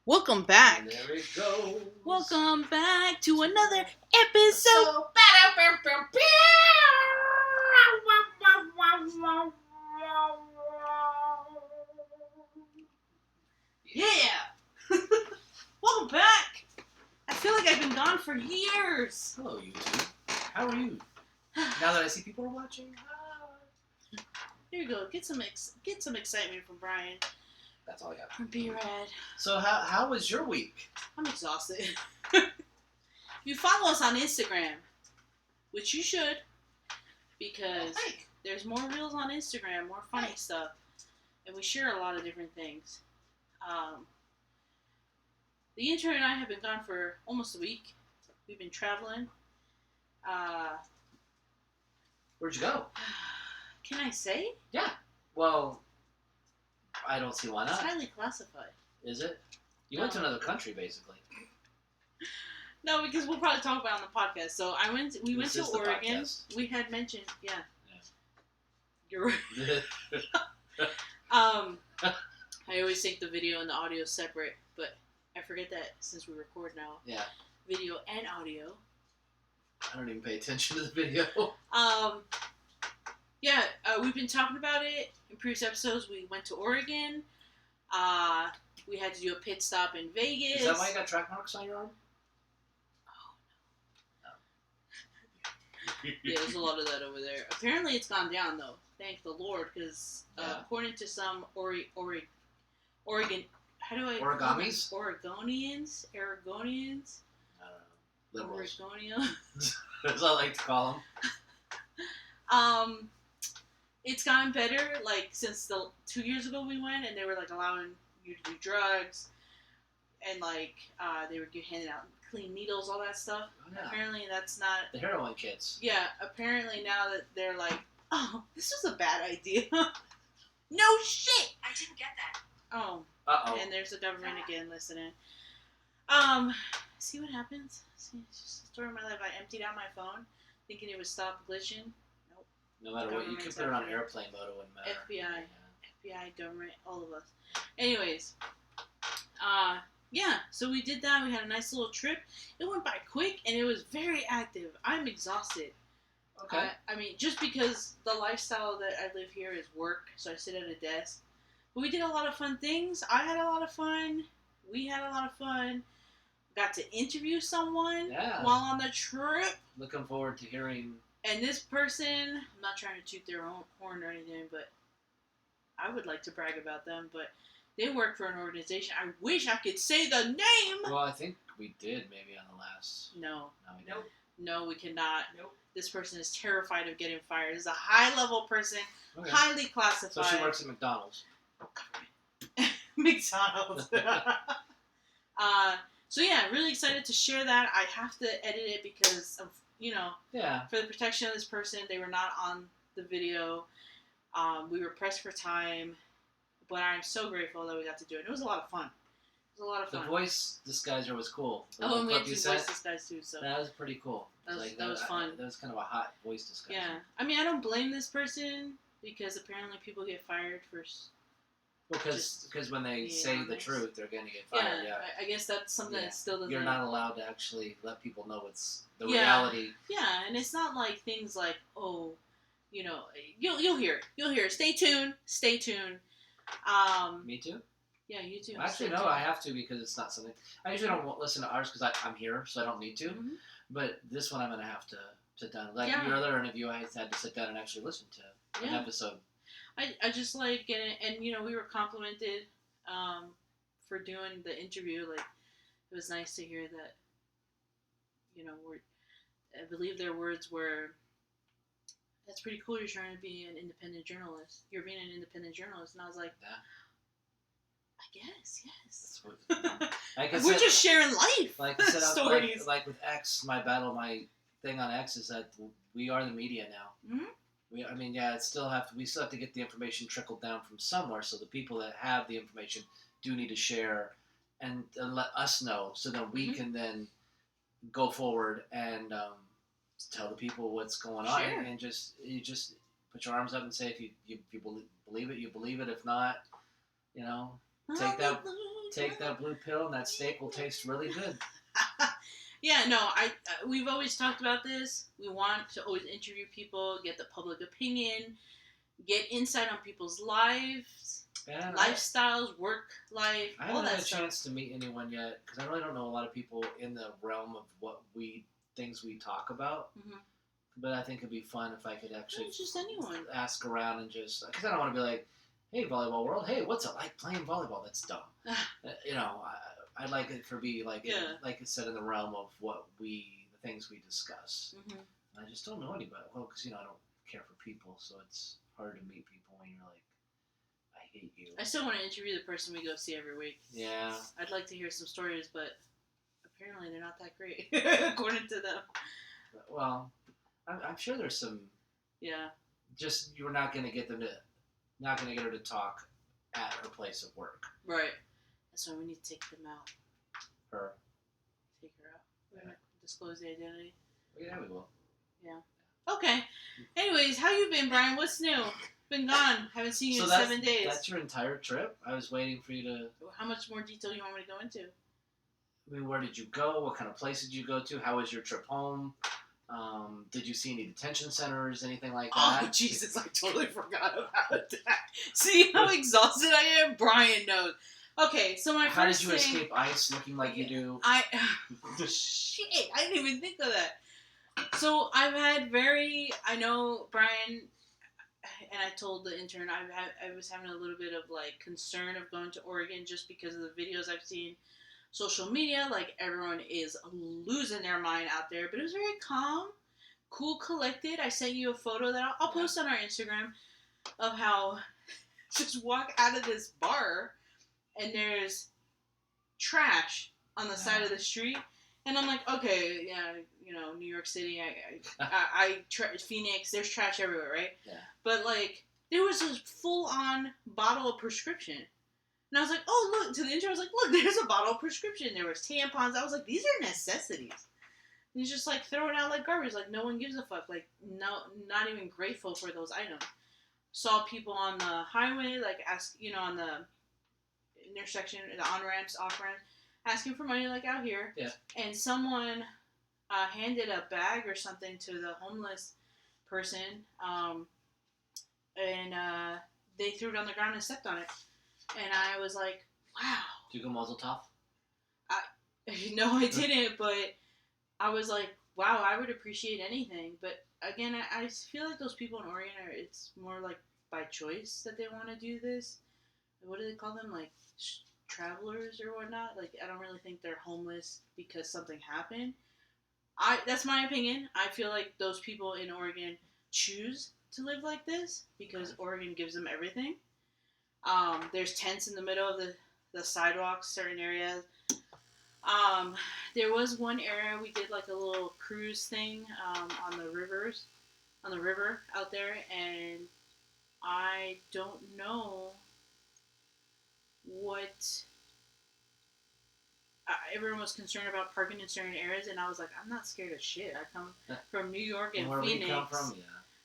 Welcome back. There it goes. Welcome back to another episode. Yeah. Welcome back. I feel like I've been gone for years. Hello, YouTube. How are you? Now that I see people are watching. Here you go. Get some excitement from Brian. That's all I got. From B-Red. So how was your week? I'm exhausted. You follow us on Instagram, which you should, because there's more reels on Instagram, more funny stuff, and we share a lot of different things. The intern and I have been gone for almost a week. We've been traveling. Where'd you go? Can I say? Yeah. Well, I don't see why It's not. highly classified. Is it? You went to another country, basically. No, because we'll probably talk about it on the podcast. So we went to Oregon. Podcast. We had mentioned, yeah. Yes. You're right. I always think the video and the audio is separate, but I forget that since we record now. Yeah. Video and audio. I don't even pay attention to the video. We've been talking about it in previous episodes. We went to Oregon. We had to do a pit stop in Vegas. Is that why you got track marks on your arm? Yeah, there's a lot of that over there. Apparently, it's gone down though. Thank the Lord, because according to some Oregon, how do I? Origamis? Oregonians. Liberals. Oregonians. That's what I like to call them. It's gotten better. Like since 2 years ago we went, and they were like allowing you to do drugs, and like they were handing out clean needles, all that stuff. Oh, yeah. Apparently that's not The heroin kids. Yeah, apparently now that they're like, oh, this was a bad idea. No shit! I didn't get that. Oh. Uh-oh. And there's the government again listening. See what happens? See, it's just the story of my life. I emptied out my phone, thinking it would stop glitching. Nope. No matter what, you can put it on airplane mode, it wouldn't matter. FBI, government, all of us. Anyways, so we did that. We had a nice little trip. It went by quick, and it was very active. I'm exhausted. Okay. I mean, just because the lifestyle that I live here is work, so I sit at a desk. But we did a lot of fun things. I had a lot of fun. We had a lot of fun. Got to interview someone while on the trip. Looking forward to hearing. And this person, I'm not trying to toot their own horn or anything, but I would like to brag about them, but they work for an organization. I wish I could say the name. Well, I think we did maybe on the last. No. We didn't. No, we cannot. Nope. This person is terrified of getting fired. This is a high-level person, Okay. highly classified. So she works at McDonald's. McDonald's. So yeah, really excited to share that. I have to edit it because of, for the protection of this person. They were not on the video. We were pressed for time, but I'm so grateful that we got to do it. It was a lot of fun. The voice disguiser was cool. And we had 2 voice disguise too. So that was pretty cool. That was fun. That was kind of a hot voice disguiser. Yeah, I mean, I don't blame this person because apparently people get fired for. Because when they say the truth, they're going to get fired. Yeah, I guess that's something that still doesn't. You're not allowed to actually let people know what's the reality. Yeah, and it's not like things like, oh, you'll hear it. You'll hear it. Stay tuned. Me too. Yeah, you too. Actually, no, I have to because it's not something. I usually don't listen to ours because I'm here, so I don't need to. Mm-hmm. But this one, I'm going to have to sit down. Like your other interview, I had to sit down and actually listen to an episode. I just like getting it, and we were complimented for doing the interview. Like, it was nice to hear that. I believe their words were, "That's pretty cool. You're trying to be an independent journalist. You're being an independent journalist," and I was like, "Yeah, I guess, yes." We're just sharing life. Like I said, stories. Like with X, my thing on X is that we are the media now. Mm-hmm. We still have to get the information trickled down from somewhere. So the people that have the information do need to share and let us know, so that we can then go forward and tell the people what's going on. And you just put your arms up and say if you believe it, you believe it. If not, Take that blue pill, and that steak will taste really good. Yeah, no, we've always talked about this. We want to always interview people, get the public opinion, get insight on people's lives, lifestyles, work life, I haven't had a chance to meet anyone yet because I really don't know a lot of people in the realm of things we talk about. Mm-hmm. But I think it'd be fun if I could actually just anyone ask around and just because I don't want to be like, hey, volleyball world, hey, what's it like playing volleyball? That's dumb. I'd like it for be like like it said in the realm of the things we discuss. Mm-hmm. And I just don't know anybody. Well, because I don't care for people, so it's hard to meet people when you're like, I hate you. I still want to interview the person we go see every week. Yeah. I'd like to hear some stories, but apparently they're not that great according to them. Well, I'm sure there's some. Yeah. Just you're not going to get her to talk at her place of work. Right. That's why we need to take them out. Her. Take her out. We're gonna disclose the identity. Yeah, we will. Yeah. Okay. Anyways, how you been, Brian? What's new? Been gone. Haven't seen you in 7 days. That's your entire trip? I was waiting for you to. How much more detail do you want me to go into? I mean, where did you go? What kind of place did you go to? How was your trip home? Did you see any detention centers, anything like that? Oh, Jesus, I totally forgot about that. See how exhausted I am? Brian knows. Okay, so my How first did you thing, escape ICE looking like you do? Shit, I didn't even think of that. So I've had I know, Brian, and I told the intern, I was having a little bit of, concern of going to Oregon just because of the videos I've seen. Social media, everyone is losing their mind out there, but it was very calm, cool, collected. I sent you a photo that I'll post on our Instagram of how just walk out of this bar and there's trash on the side of the street, and I'm like, okay, yeah, New York City, Phoenix, there's trash everywhere, right? Yeah. But there was a full-on bottle of prescription. And I was like, oh, look, to the intern, I was like, look, there's a bottle of prescription. There was tampons. I was like, these are necessities. And he's just, throwing out like garbage. No one gives a fuck. No, not even grateful for those items. Saw people on the highway, on the intersection, the on-ramps, off-ramps, asking for money, out here. Yeah. And someone handed a bag or something to the homeless person, and they threw it on the ground and stepped on it. And I was like, wow. Did you go Mazel Tov? No, I didn't, but I was like, wow, I would appreciate anything. But again, I feel like those people in Oregon it's more by choice that they want to do this. What do they call them? Travelers or whatnot? I don't really think they're homeless because something happened. That's my opinion. I feel like those people in Oregon choose to live like this because Oregon gives them everything. There's tents in the middle of the sidewalks, certain areas. There was one area we did a little cruise thing on the river out there, and I don't know what everyone was concerned about parking in certain areas, and I was like, I'm not scared of shit. I come from New York and Phoenix. Where we come from, yeah.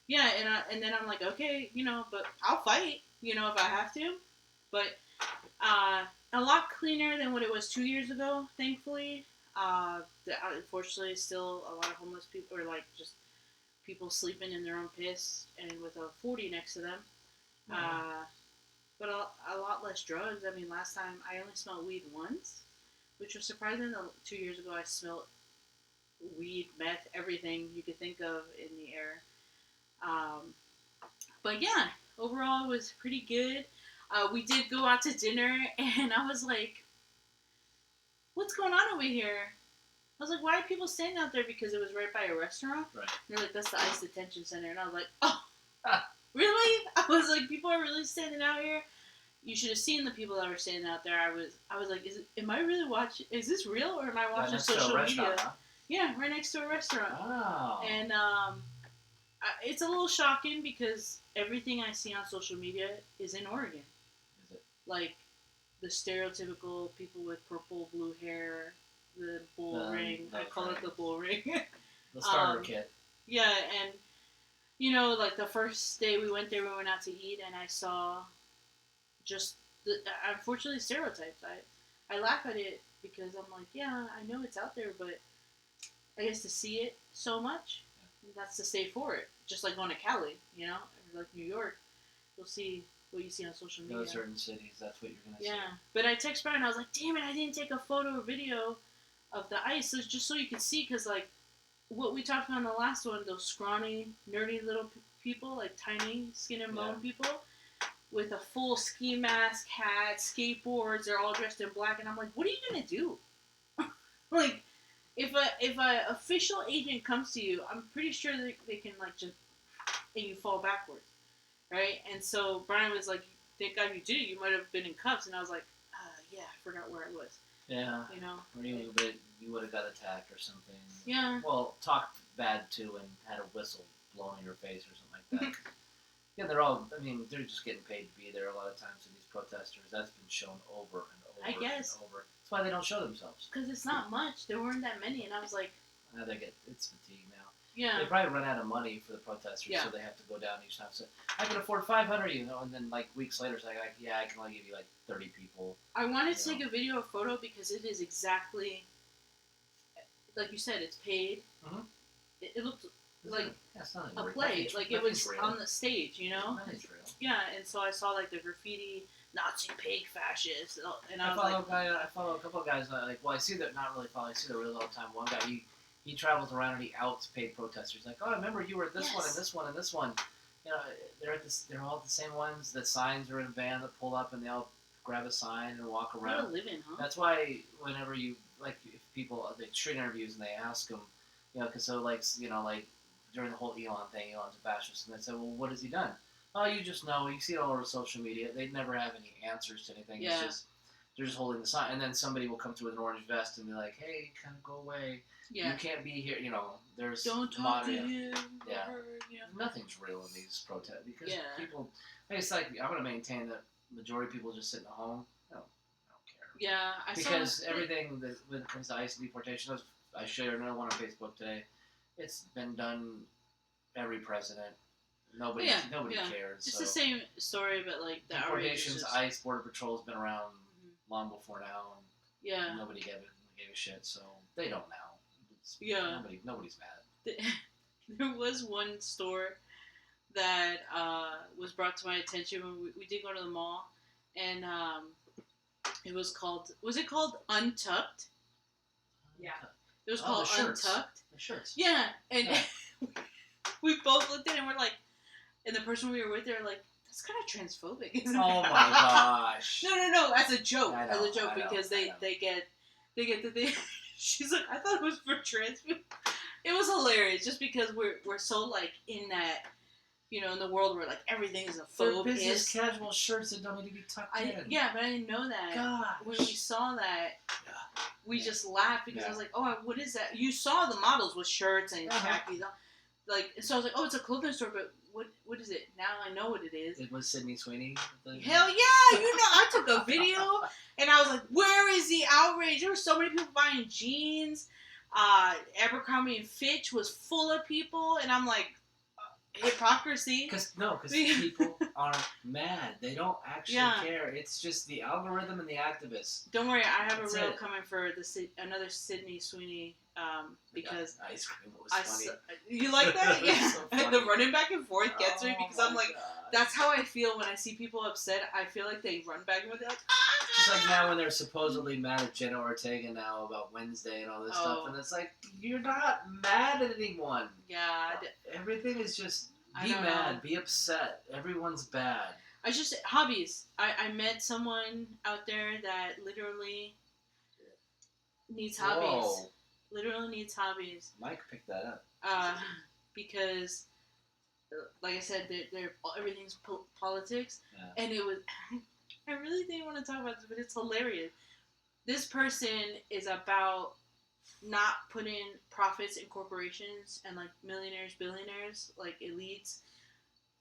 Yeah, and then I'm like, okay, but I'll fight. If I have to, but a lot cleaner than what it was 2 years ago, thankfully. Unfortunately, still a lot of homeless people, or just people sleeping in their own piss and with a 40 next to them. Mm-hmm. But a lot less drugs. I mean, last time I only smelled weed once, which was surprising. 2 years ago, I smelled weed, meth, everything you could think of in the air. But yeah, overall it was pretty good. We did go out to dinner, and I was like, what's going on over here? I was like, why are people standing out there? Because it was right by a restaurant. Right. And they're like, that's the ICE detention center. And I was like, oh, really? I was like, people are really standing out here? You should have seen the people that were standing out there. I was like, am I really watching? Is this real, or am I watching social media? Huh? Yeah, right next to a restaurant. Oh. And it's a little shocking because everything I see on social media is in Oregon. Is it? The stereotypical people with purple, blue hair, the bull ring. I call it the bull ring. The starter kit. Yeah, and the first day we went there, we went out to eat, and I saw just unfortunately stereotypes. I laugh at it because I'm like, yeah, I know it's out there, but I guess to see it so much, that's to stay for it. Just like going to Cali, or like New York, you'll see what you see on social media. Those certain cities, that's what you're gonna see. Yeah, but I text Brian. I was like, damn it, I didn't take a photo or video of the ice, just so you could see, because like what we talked about in the last one, those scrawny, nerdy little people, like tiny skin and bone people, with a full ski mask, hat, skateboards, they're all dressed in black, and I'm like, what are you gonna do? Like, if a official agent comes to you, I'm pretty sure they can like just and you fall backwards, right? And so Brian was like, thank God you did it. You might have been in cuffs, and I was like, yeah, I forgot where I was. Yeah. Or you would have got attacked or something. Yeah. Well, talked bad too and had a whistle blown in your face or something like that. Yeah, they're just getting paid to be there a lot of times in these protesters. That's been shown over and over and over. That's why they don't show themselves. Because it's not much. There weren't that many, and I was like... It's fatigue now. Yeah. They probably run out of money for the protesters, so they have to go down each time. So I can afford 500, and then like weeks later, it's like, I can only give you like 30 people. I wanted to take a video or photo because it is exactly, like you said, it's paid. Mm-hmm. It looked like a play, like it was real. On the stage, Nothing's real. Yeah, and so I saw like the graffiti, Nazi pig fascist, and I follow a couple of guys. I see that not really follow. I see the real all the time. One guy, he travels around and he outs paid protesters. Like, oh, I remember you were at this one and this one and this one. They're all the same ones. The signs are in a van that pull up and they all grab a sign and walk around. What a living, huh? That's why whenever you if people they street interviews and they ask them, because during the whole Elon thing, Elon's a fascist, and they say, well, what has he done? Oh, you just know. You see it all over social media. They never have any answers to anything. Yeah. It's just they're just holding the sign, and then somebody will come through with an orange vest and be like, "Hey, kind of go away. Yeah. You can't be here." There's don't talk to him. Yeah. Nothing's real in these protests because people. It's like I want to maintain that majority of people just sitting at home. I don't care. Yeah, because everything that when it comes to ICE deportation, I shared another one on Facebook today. It's been done. Every president. Nobody cares. It's the same story, but like the deportations, ICE, Border Patrol has been around long before now, and nobody gave a shit, so they don't now. Nobody's mad. There was one store that was brought to my attention when we did go to the mall, and it was called. Was it called Untucked? Yeah, it was called Untucked. The shirts. Yeah, and. Yeah. We both looked at it and we're like, and the person we were with, they were like, that's kind of transphobic, isn't it? Oh my gosh. No, as a joke. Because they get the thing. She's like, I thought it was for trans people. It was hilarious just because we're so like in that, in the world where like everything is a faux business casual shirts that don't need to be tucked in. Yeah, but I didn't know that. Gosh. When we saw that, we just laughed because I was like, oh, what is that? You saw the models with shirts and khakis. So I was like, oh, it's a clothing store, but what is it? Now I know what it is. It was Sydney Sweeney. Hell yeah! I took a video, and I was like, where is the outrage? There were so many people buying jeans. Abercrombie and Fitch was full of people, and I'm like, hypocrisy. Because people are mad. They don't actually care. It's just the algorithm and the activists. Don't worry, I have a reel coming for another Sydney Sweeney. Because ice cream was funny. You like that? Yeah. So and the running back and forth gets me because I'm like, that's how I feel when I see people upset. I feel like they run back and forth. They're like, Just like now when they're supposedly mad at Jenna Ortega now about Wednesday and all this stuff, and it's like, you're not mad at anyone. Yeah. Everything is just be mad, be upset. Everyone's bad. Hobbies. I met someone out there that literally needs hobbies. Whoa. Literally needs hobbies. Mike picked that up. Because, like I said, everything's politics, and it was. I really didn't want to talk about this, but it's hilarious. This person is about not putting profits in corporations and like millionaires, billionaires, like elites,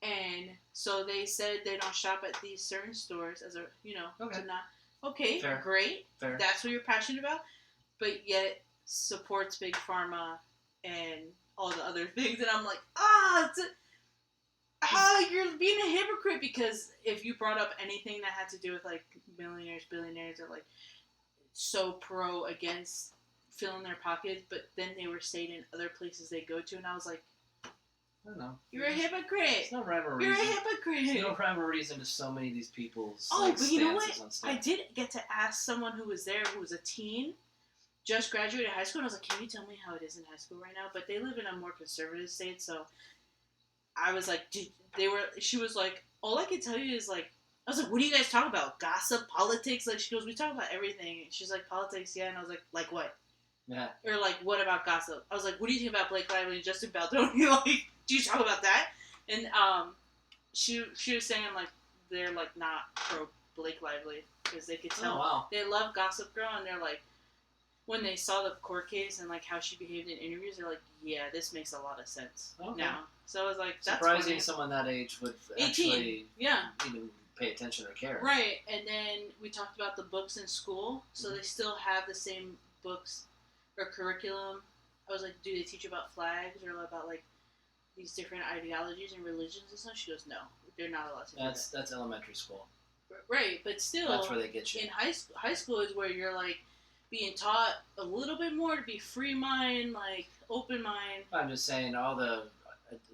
and so they said they don't shop at these certain stores as a to not. Okay, fair. Great. Fair. That's what you're passionate about, but yet supports big pharma and all the other things, and I'm like, You're being a hypocrite because if you brought up anything that had to do with like millionaires, billionaires, or like so pro against filling their pockets, but then they were staying in other places they go to, and I was like, I don't know. You're a hypocrite. There's no rhyme or reason. You're a hypocrite. There's no rhyme or reason to so many of these people's but you know what? I did get to ask someone who was there, who was a teen, just graduated high school, and I was like, can you tell me how it is in high school right now? But they live in a more conservative state, so I was like, she was like, all I can tell you is like, I was like, what do you guys talk about? Gossip, politics? Like, she goes, we talk about everything. And she's like, politics, yeah. And I was like what? Yeah. Or like, what about gossip? I was like, what do you think about Blake Lively and Justin Baldoni? Like, do you talk about that? And she was saying, I'm like, they're like not pro Blake Lively because they could tell. Oh, wow. They love Gossip Girl, and they're like, when they saw the court case and like how she behaved in interviews, they're like, yeah, this makes a lot of sense now. So I was like, that's surprising funny. Someone that age would 18, actually even pay attention or care. Right, and then we talked about the books in school, so they still have the same books or curriculum. I was like, do they teach about flags or about like these different ideologies and religions and stuff? She goes, no, they're not allowed to do that. That's elementary school. Right, but still, that's where they get you. In high school is where you're like being taught a little bit more to be free mind, like open mind. I'm just saying all the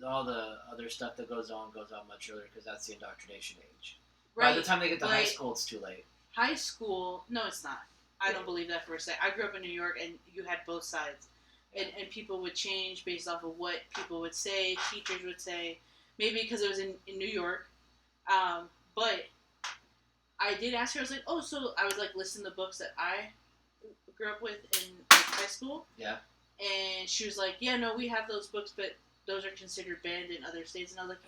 other stuff that goes on much earlier because that's the indoctrination age. Right. By the time they get to high school, it's too late. High school, no, it's not. I don't believe that for a second. I grew up in New York, and you had both sides. And people would change based off of what people would say, teachers would say. Maybe because it was in New York. But I did ask her, I was like, oh, so I was like listing the books that I grew up with in like, high school. Yeah. And she was like, yeah, no, we have those books, but those are considered banned in other states. And I was like,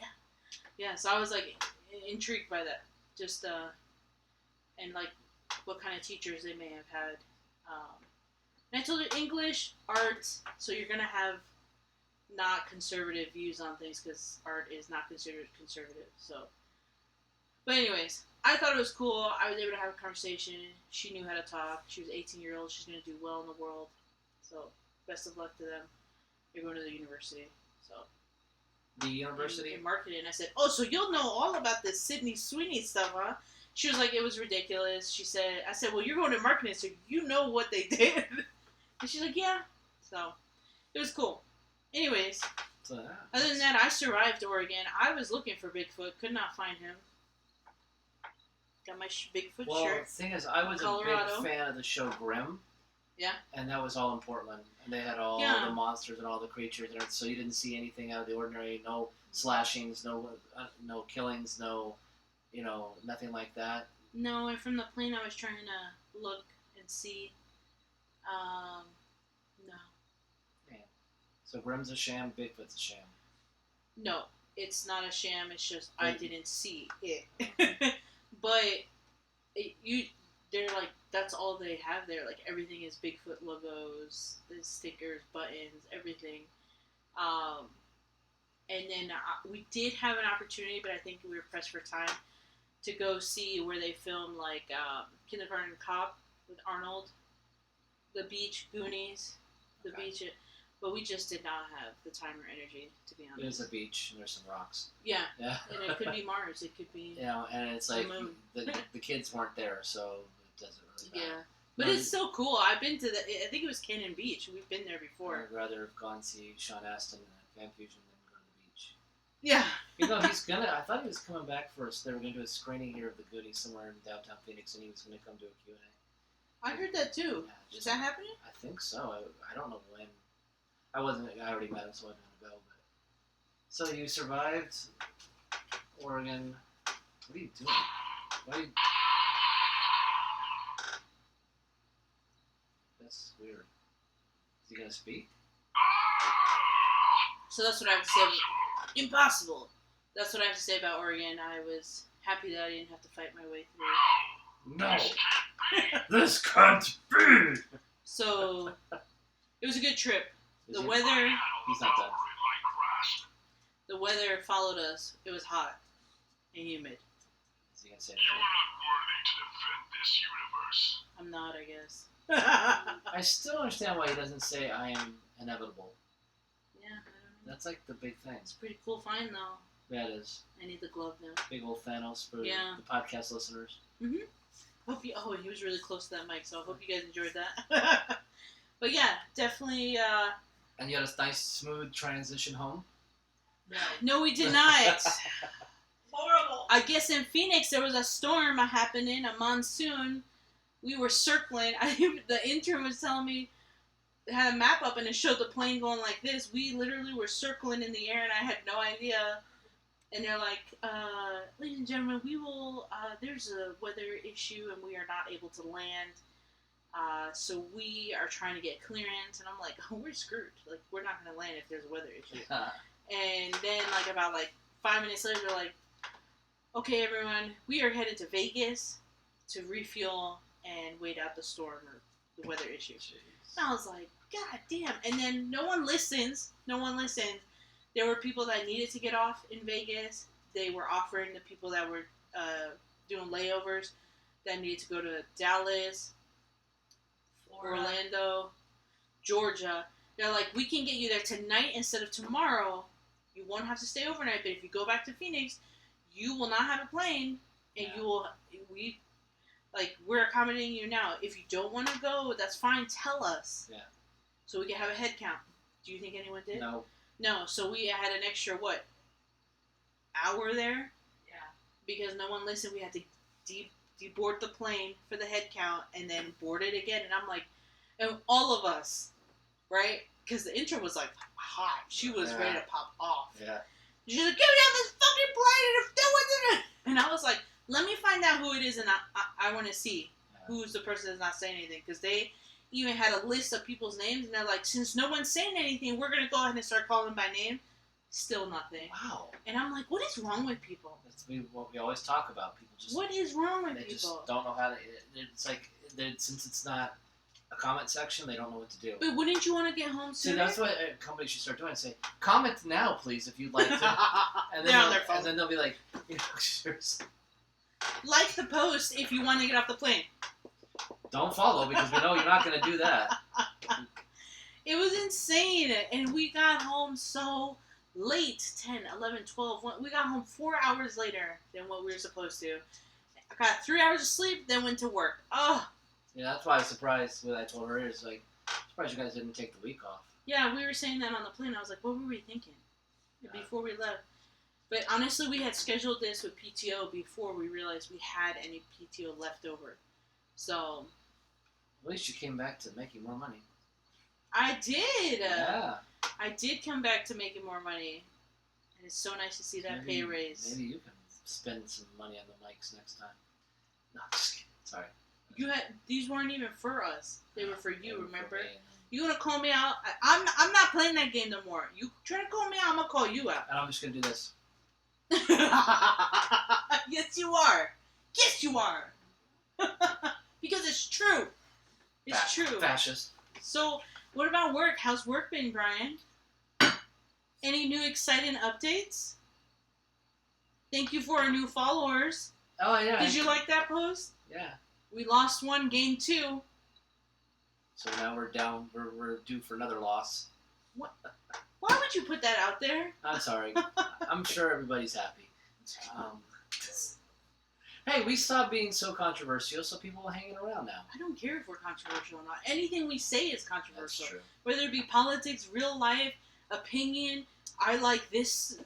yeah. So I was like intrigued by that. Just, and like what kind of teachers they may have had. And I told her English, art, so you're going to have not conservative views on things because art is not considered conservative. So, but anyways, I thought it was cool. I was able to have a conversation. She knew how to talk. She was 18-year-old. She's going to do well in the world. So, best of luck to them. They're going to the university. So, the university? In marketing. I said, oh, so you'll know all about this Sydney Sweeney stuff, huh? She was like, it was ridiculous. I said, well, you're going to marketing, so you know what they did. And she's like, yeah. So, it was cool. Anyways, other than that, I survived Oregon. I was looking for Bigfoot. Could not find him. Got my Bigfoot shirt. Well, the thing is, I was a big fan of the show Grimm. Yeah. And that was all in Portland. And they had all the monsters and all the creatures. And so you didn't see anything out of the ordinary. No slashings, no killings, no, nothing like that. No, and from the plane I was trying to look and see. No. Yeah. So Grimm's a sham, Bigfoot's a sham. No, it's not a sham. It's just I didn't see it. But they're like, that's all they have there. Like everything is Bigfoot logos, the stickers, buttons, everything. And then we did have an opportunity, but I think we were pressed for time to go see where they filmed like Kindergarten Cop with Arnold, The Beach, Goonies, The Beach. But we just did not have the time or energy, to be honest. It is a beach, and there's some rocks. Yeah. And it could be Mars. It could be and it's like the kids weren't there, so it doesn't really matter. Yeah. But it's so cool. I've been to I think it was Cannon Beach. We've been there before. I'd rather have gone see Sean Astin at Fan Fusion than go to the beach. Yeah. I thought he was coming back for us. They were going to do a screening here of the Goonies somewhere in downtown Phoenix, and he was going to come do a Q&A. I heard that too. Is that happening? I think so. I don't know when. I already met him, so I didn't want to go. But so you survived Oregon. What are you doing? That's weird. Is he gonna speak? So that's what I have to say. Impossible. That's what I have to say about Oregon. I was happy that I didn't have to fight my way through. No, this can't be. So it was a good trip. The weather. He's not done. The weather followed us. It was hot and humid. Is he gonna say anything? I'm not, I guess. I still don't understand why he doesn't say I am inevitable. Yeah, I don't know. That's like the big thing. It's a pretty cool find, though. Yeah, it is. I need the glove now. Big old Thanos for the podcast listeners. Mm-hmm. He was really close to that mic, so I hope you guys enjoyed that. But yeah, definitely. And you had a nice, smooth transition home? No, we did not. Horrible. I guess in Phoenix there was a storm happening, a monsoon. We were circling. The intern was telling me, it had a map up and it showed the plane going like this. We literally were circling in the air and I had no idea. And they're like, ladies and gentlemen, we will, there's a weather issue and we are not able to land. So we are trying to get clearance. And I'm like, oh, we're screwed. Like, we're not going to land if there's a weather issue. And then, like, about, 5 minutes later, they're like, okay, everyone, we are headed to Vegas to refuel and wait out the storm or the weather issue. Jeez. And I was like, God damn. And then no one listens. There were people that needed to get off in Vegas. They were offering the people that were doing layovers that needed to go to Dallas, Orlando, Georgia. They're like, we can get you there tonight instead of tomorrow. You won't have to stay overnight, but if you go back to Phoenix, you will not have a plane, and we're accommodating you now. If you don't want to go, that's fine. Tell us. Yeah. So we can have a head count. Do you think anyone did? No. So we had an extra, hour there? Yeah. Because no one listened. We had to deboard the plane for the head count and then board it again. And I'm like, and all of us, right? Because the intro was hot. She was ready to pop off. Yeah. She's like, get me out this fucking plane and I was like, let me find out who it is and I want to see who's the person that's not saying anything. Because they even had a list of people's names and they're like, since no one's saying anything, we're going to go ahead and start calling by name. Still nothing. Wow. And I'm like, what is wrong with people? That's what we always talk about. People just... What is wrong with people? They just don't know how to... It's like, since it's not a comment section, they don't know what to do. But wouldn't you want to get home sooner? See, that's what a company should start doing. Say, comment now, please, if you'd like to. And then they're on their phone. And then they'll be like, like the post if you want to get off the plane. Don't follow, because we know you're not going to do that. It was insane. And we got home so late. 10, 11, 12. We got home 4 hours later than what we were supposed to. I got 3 hours of sleep, then went to work. Oh. Yeah, that's why I was surprised when I told her. It's like, surprised you guys didn't take the week off. Yeah, we were saying that on the plane. I was like, what were we thinking before we left? But honestly, we had scheduled this with PTO before we realized we had any PTO left over. So. At least you came back to making more money. I did. Yeah. I did come back to making more money. And it's so nice to see that pay raise. Maybe you can spend some money on the mics next time. No, just kidding. Sorry. These weren't even for us. They were for you, remember? You gonna call me out? I'm not playing that game no more. You try to call me out, I'm gonna call you out. And I'm just gonna do this. Yes, you are. Yes, you are. Because it's true. It's true. Fascist. So, what about work? How's work been, Brian? Any new exciting updates? Thank you for our new followers. Oh, yeah. Did you like that post? Yeah. We lost one, gained 2. So now we're down. We're due for another loss. What? Why would you put that out there? I'm sorry. I'm sure everybody's happy. Hey, we stopped being so controversial, so people are hanging around now. I don't care if we're controversial or not. Anything we say is controversial. That's true. Whether it be politics, real life, opinion. I like this,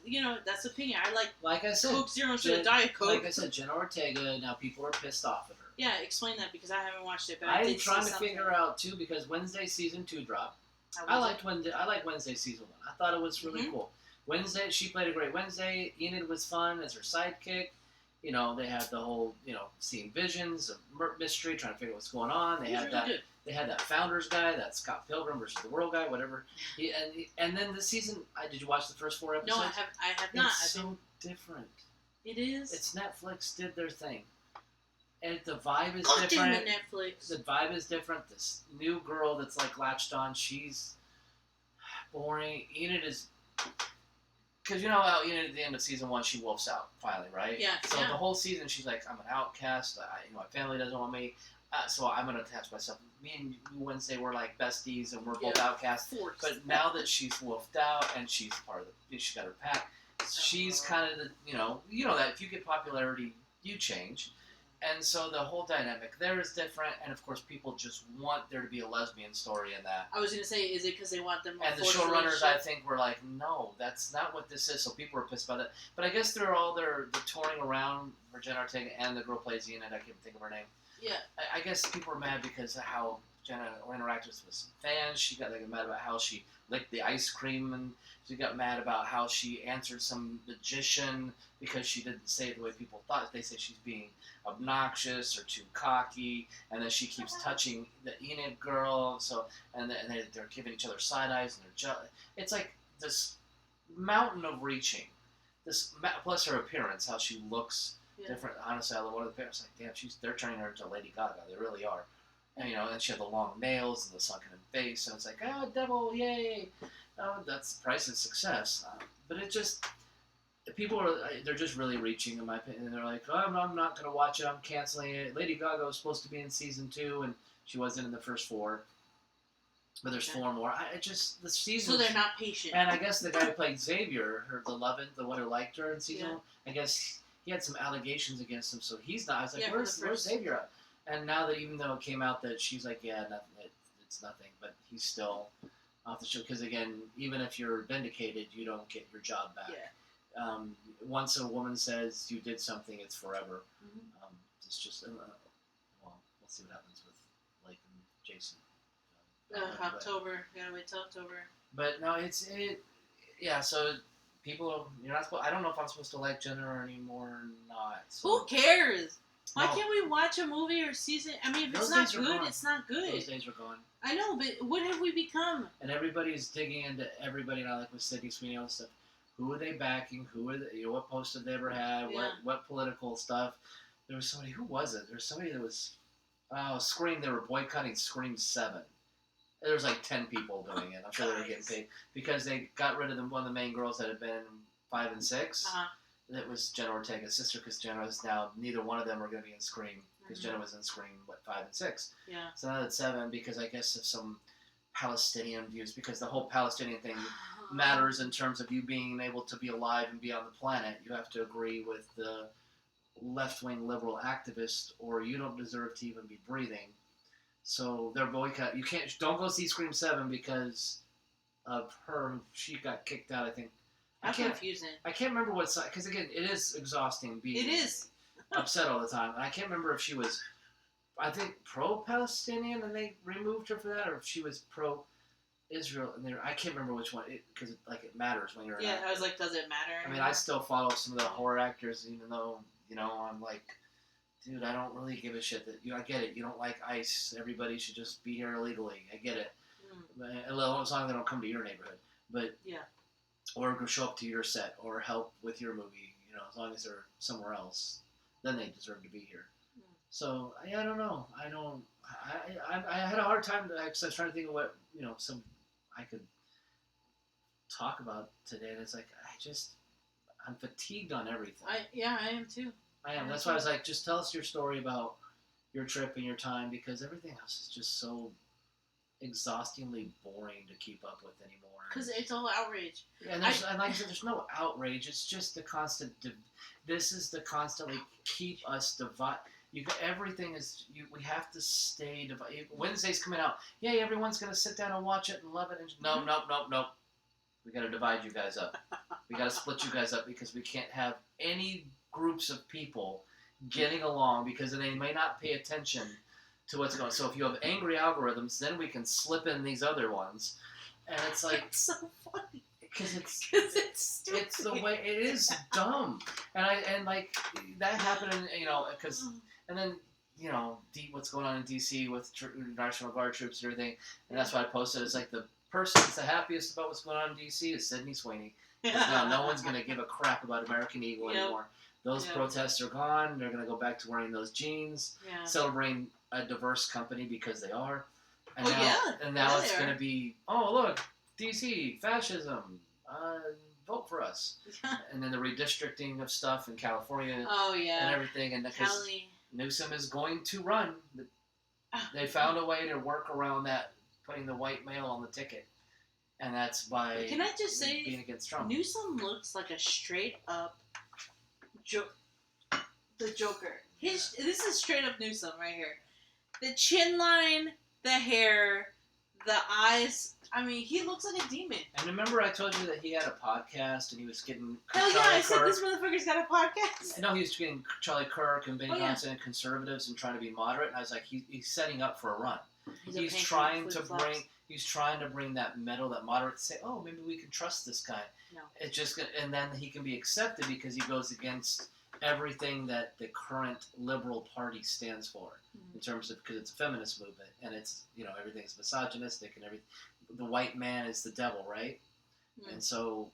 that's opinion. I like I said, Coke Zero instead of Diet Coke. Like I said, Jenna Ortega, now people are pissed off at her. Yeah, explain that because I haven't watched it. But I'm trying to figure out, too, because Wednesday Season 2 dropped. I liked Wednesday Season 1. I thought it was really cool. Wednesday, she played a great Wednesday. Enid was fun as her sidekick. They had the whole, seeing visions of mystery, trying to figure out what's going on. They had that. They had that Founders guy, that Scott Pilgrim versus the World guy, whatever. And then the season. Did you watch the first 4 episodes? No, I have not. It's so different. It is. It's Netflix did their thing, and the vibe is different. different. Netflix. The vibe is different. This new girl that's latched on, she's boring. Enid is. Because how Enid at the end of season 1, she wolfs out finally, right? Yeah. So the whole season, she's like, I'm an outcast. My family doesn't want me, so I'm gonna attach myself. Me and Wednesday were like besties, and we're both outcasts. But now that she's wolfed out and she's part of she's got her pack, she's kind of the, you know that if you get popularity, you change. And so the whole dynamic there is different, and of course people just want there to be a lesbian story in that. I was going to say, is it because they want them? And the showrunners, I think, were like, no, that's not what this is. So people were pissed about it. But I guess they're touring around for Jenna Ortega and the girl plays Ian, and I can't think of her name. Yeah. I guess people were mad because of how Jenna interacted with some fans. She got mad about how she licked the ice cream, and she got mad about how she answered some magician because she didn't say it the way people thought. They say she's being obnoxious or too cocky, and then she keeps touching the Enid girl. So they're giving each other side eyes, and it's like this mountain of reaching. This plus her appearance, how she looks different. Honestly, one of the parents like, damn, they're turning her into Lady Gaga. They really are. And and she had the long nails and the sunken face, and it's like, oh, devil, yay! Oh, that's the price of success. But it just. People they're just really reaching, in my opinion. And they're like, oh, I'm not going to watch it. I'm canceling it. Lady Gaga was supposed to be in season 2, and she wasn't in the first 4. But there's 4 more. The season. So they're not patient. And I guess the guy who played Xavier, the 11th, the one who liked her in season 1, I guess he had some allegations against him, so he's not. I was like, where's Xavier at? And now that even though it came out that she's like, yeah, nothing, it's nothing, but he's still off the show. Because again, even if you're vindicated, you don't get your job back. Yeah. Once a woman says you did something, it's forever. Mm-hmm. It's just, well, we'll see what happens with Blake and Jason. October. Gotta wait till October. But no, so people, you're not supposed, I don't know if I'm supposed to like Jenna anymore or not. So. Who cares? Why can't we watch a movie or season? I mean, if it's not good, it's not good. Those days are gone. I know, but what have we become? And everybody's digging into everybody now, like with Sydney Sweeney and all this stuff. Who are they backing? Who are they? What posts have they ever had? Yeah. What political stuff? There was somebody. Who was it? There was somebody that was. Scream. They were boycotting Scream 7. There was like 10 people doing it. I'm sure they were getting paid because they got rid of one of the main girls that had been in 5 and 6. Uh-huh. That was Jenna Ortega's sister, because Jenna is now, neither one of them are going to be in Scream, because Jenna was in Scream 5 and 6. Yeah. So now it's 7, because I guess of some Palestinian views, because the whole Palestinian thing matters in terms of you being able to be alive and be on the planet. You have to agree with the left-wing liberal activists, or you don't deserve to even be breathing. So they're boycott. Don't go see Scream 7 because of her. She got kicked out, I think. That's confusing. I can't remember what side, because again, it is exhausting being upset all the time. And I can't remember if she was, I think, pro-Palestinian and they removed her for that, or if she was pro-Israel. And I can't remember which one, because it matters when you're an actor. I was like, does it matter anymore? I mean, I still follow some of the horror actors, even though, I'm like, dude, I don't really give a shit that, I get it. You don't like ICE. Everybody should just be here illegally. I get it. As long as they don't come to your neighborhood. But, or show up to your set or help with your movie, as long as they're somewhere else, then they deserve to be here. So, I don't know. I had a hard time, because I was trying to think of what, some I could talk about today. And it's like, I'm fatigued on everything. I am too. I am. That's why I was like, just tell us your story about your trip and your time, because everything else is just so exhaustingly boring to keep up with anymore. Because it's all outrage. And like I said, there's no outrage. It's just the constant. This is the constantly keep us divided. Everything is. We have to stay divided. Wednesday's coming out. Yay! Everyone's gonna sit down and watch it and love it. And no. We gotta divide you guys up. We gotta split you guys up, because we can't have any groups of people getting along, because they may not pay attention to what's going on. So if you have angry algorithms, then we can slip in these other ones. And it's like, it's so funny, because it's the way it is dumb, and like that happened, because and then what's going on in DC with National Guard troops and everything, and that's why I posted. It's like the person that's the happiest about what's going on in DC is Sydney Sweeney. Now no one's gonna give a crap about American Eagle anymore. Those protests are gone. They're gonna go back to wearing those jeans, celebrating a diverse company, because they are. And now it's going to be, look, DC, fascism, vote for us. And then the redistricting of stuff in California and everything. And because Newsom is going to run, they found a way to work around that, putting the white male on the ticket. And that's by Can I just say, being against Trump. Newsom looks like a straight up the Joker. This is straight up Newsom right here. The chin line, the hair, the eyes. I mean, he looks like a demon. And remember I told you that he had a podcast and he was getting Hell yeah, I said this motherfucker's got a podcast. I know he was getting Charlie Kirk and Benny Johnson and conservatives and trying to be moderate, and I was like, he's setting up for a run. He's trying to bring that middle, that moderate, to say, oh, maybe we can trust this guy. No. It's just, and then he can be accepted because he goes against everything that the current liberal party stands for, in terms of, because it's a feminist movement, and it's, everything's misogynistic and everything. The white man is the devil, right? And so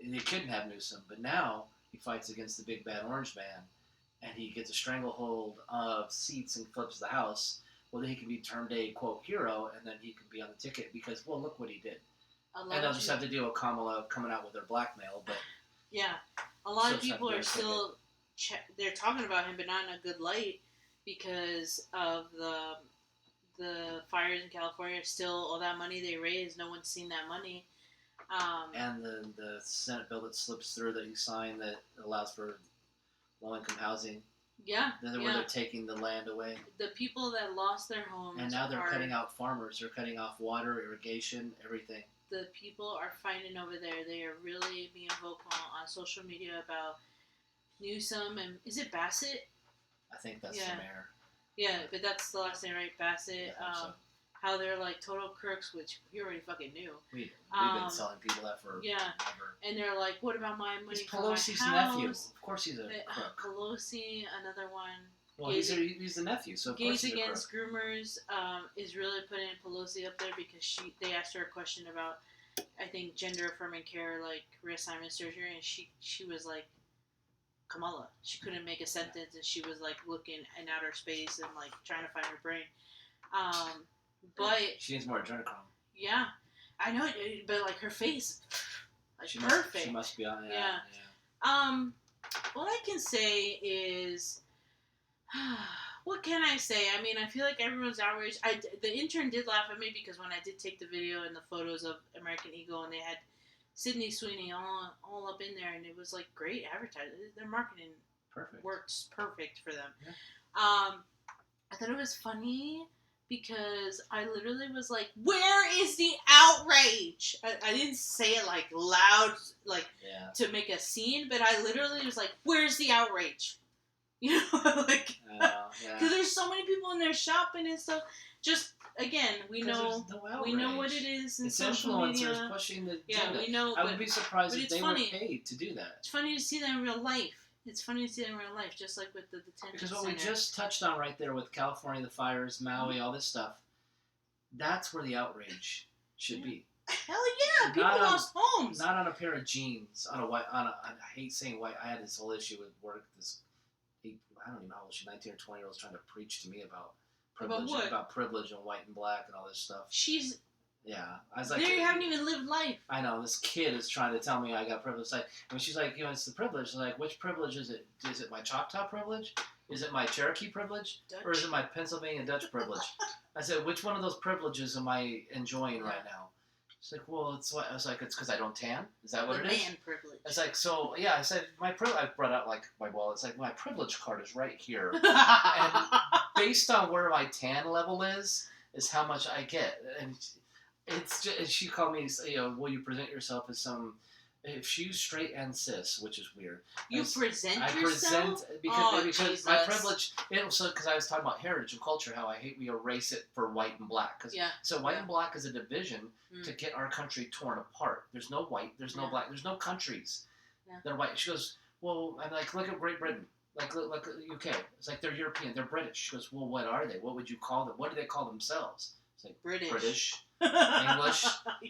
they couldn't have Newsom, but now he fights against the big bad orange man, and he gets a stranglehold of seats and flips the House. Well, then he can be termed a, quote, hero, and then he can be on the ticket because, well, look what he did. And they'll just have to deal with Kamala coming out with their blackmail. But yeah, a lot of people are still, they're talking about him, but not in a good light because of the fires in California. Still, all that money they raised, no one's seen that money. And the Senate bill that slips through that he signed that allows for low-income housing. Yeah. Where they're taking the land away. The people that lost their homes. And now they're cutting out farmers. They're cutting off water, irrigation, everything. The people are fighting over there. They are really being vocal on social media about Newsom and is it Bassett? I think that's the mayor. Yeah, but that's the last name, right? Bassett. So. How they're like total crooks, which we already fucking knew. We've been telling people that for ever. And they're like, what about my money? He's Pelosi's nephew. Of course he's a crook. Pelosi, another one. Well, he's the nephew, so of course he's a crook. Gays Against Groomers is really putting Pelosi up there because they asked her a question about, I think, gender affirming care, like reassignment surgery, and she was like, Kamala. She couldn't make a sentence, and she was like looking in outer space and like trying to find her brain. But she needs more adrenochrome. Yeah, I know, but like her face, like perfect. She must be on. Yeah. What I can say is, what can I say? I mean, I feel like everyone's outraged. The intern did laugh at me because when I did take the video and the photos of American Eagle, and they had Sydney Sweeney all up in there, and it was like great advertising. Their marketing works perfect for them. Yeah. I thought it was funny. Because I literally was like, where is the outrage? I didn't say it like loud, like to make a scene, but I literally was like, where's the outrage? You know, like, because there's so many people in there shopping and stuff. Just, again, we know what it is in social media. Influencers pushing the agenda. Yeah, we know. I would be surprised if they were paid to do that. It's funny to see that in real life. It's funny to see that in real life, just like with the detention Because what center. we just touched on right there with California, the fires, Maui, all this stuff, that's where the outrage should be. Hell yeah! People lost homes. Not on a pair of jeans. I hate saying white. I had this whole issue with work. I don't even know how old she, 19 or 20 year olds trying to preach to me about privilege, about privilege and white and black and all this stuff. Yeah, I was like, they haven't even lived life. I know, this kid is trying to tell me I got privilege. Like, when she's like, it's the privilege. Like, which privilege is it? Is it my Choctaw privilege? Is it my Cherokee privilege? Dutch? Or is it my Pennsylvania Dutch privilege? I said, which one of those privileges am I enjoying right now? She's like, well, it's what? I was like, it's because I don't tan? Is that what it is? Man privilege. It's like, so, yeah, I said, my privilege, I brought out, like, my wallet. It's like, my privilege card is right here. And based on where my tan level is how much I get. And it's just, she called me, will you present yourself as some, if she's straight and cis, which is weird. I present because my privilege, because I was talking about heritage and culture, how I hate we erase it for white and black. So white and black is a division to get our country torn apart. There's no white, there's no black, there's no countries that are white. She goes, well, I'm like, look at Great Britain. Like UK. It's like they're European, they're British. She goes, well, what are they? What would you call them? What do they call themselves? It's like British. English.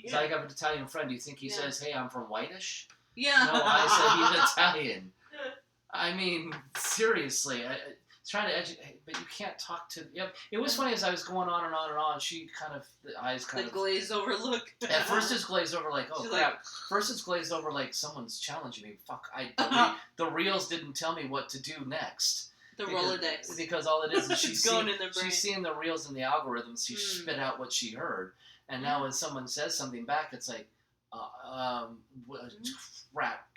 So I have an Italian friend. Do you think he says, hey, I'm from Whitish? Yeah. No, I said he's Italian. I mean, seriously. Trying to educate, but you can't talk to... Yep. It was funny as I was going on and on and on. She the eyes kind of... The glazed over look. At first it's glazed over like, oh, she's crap. First it's glazed over like someone challenging me. Fuck, the reels didn't tell me what to do next. The Rolodex. Because all it is she's going in their brain. She's seeing the reels and the algorithms. She spit out what she heard, and now when someone says something back, it's like, crap.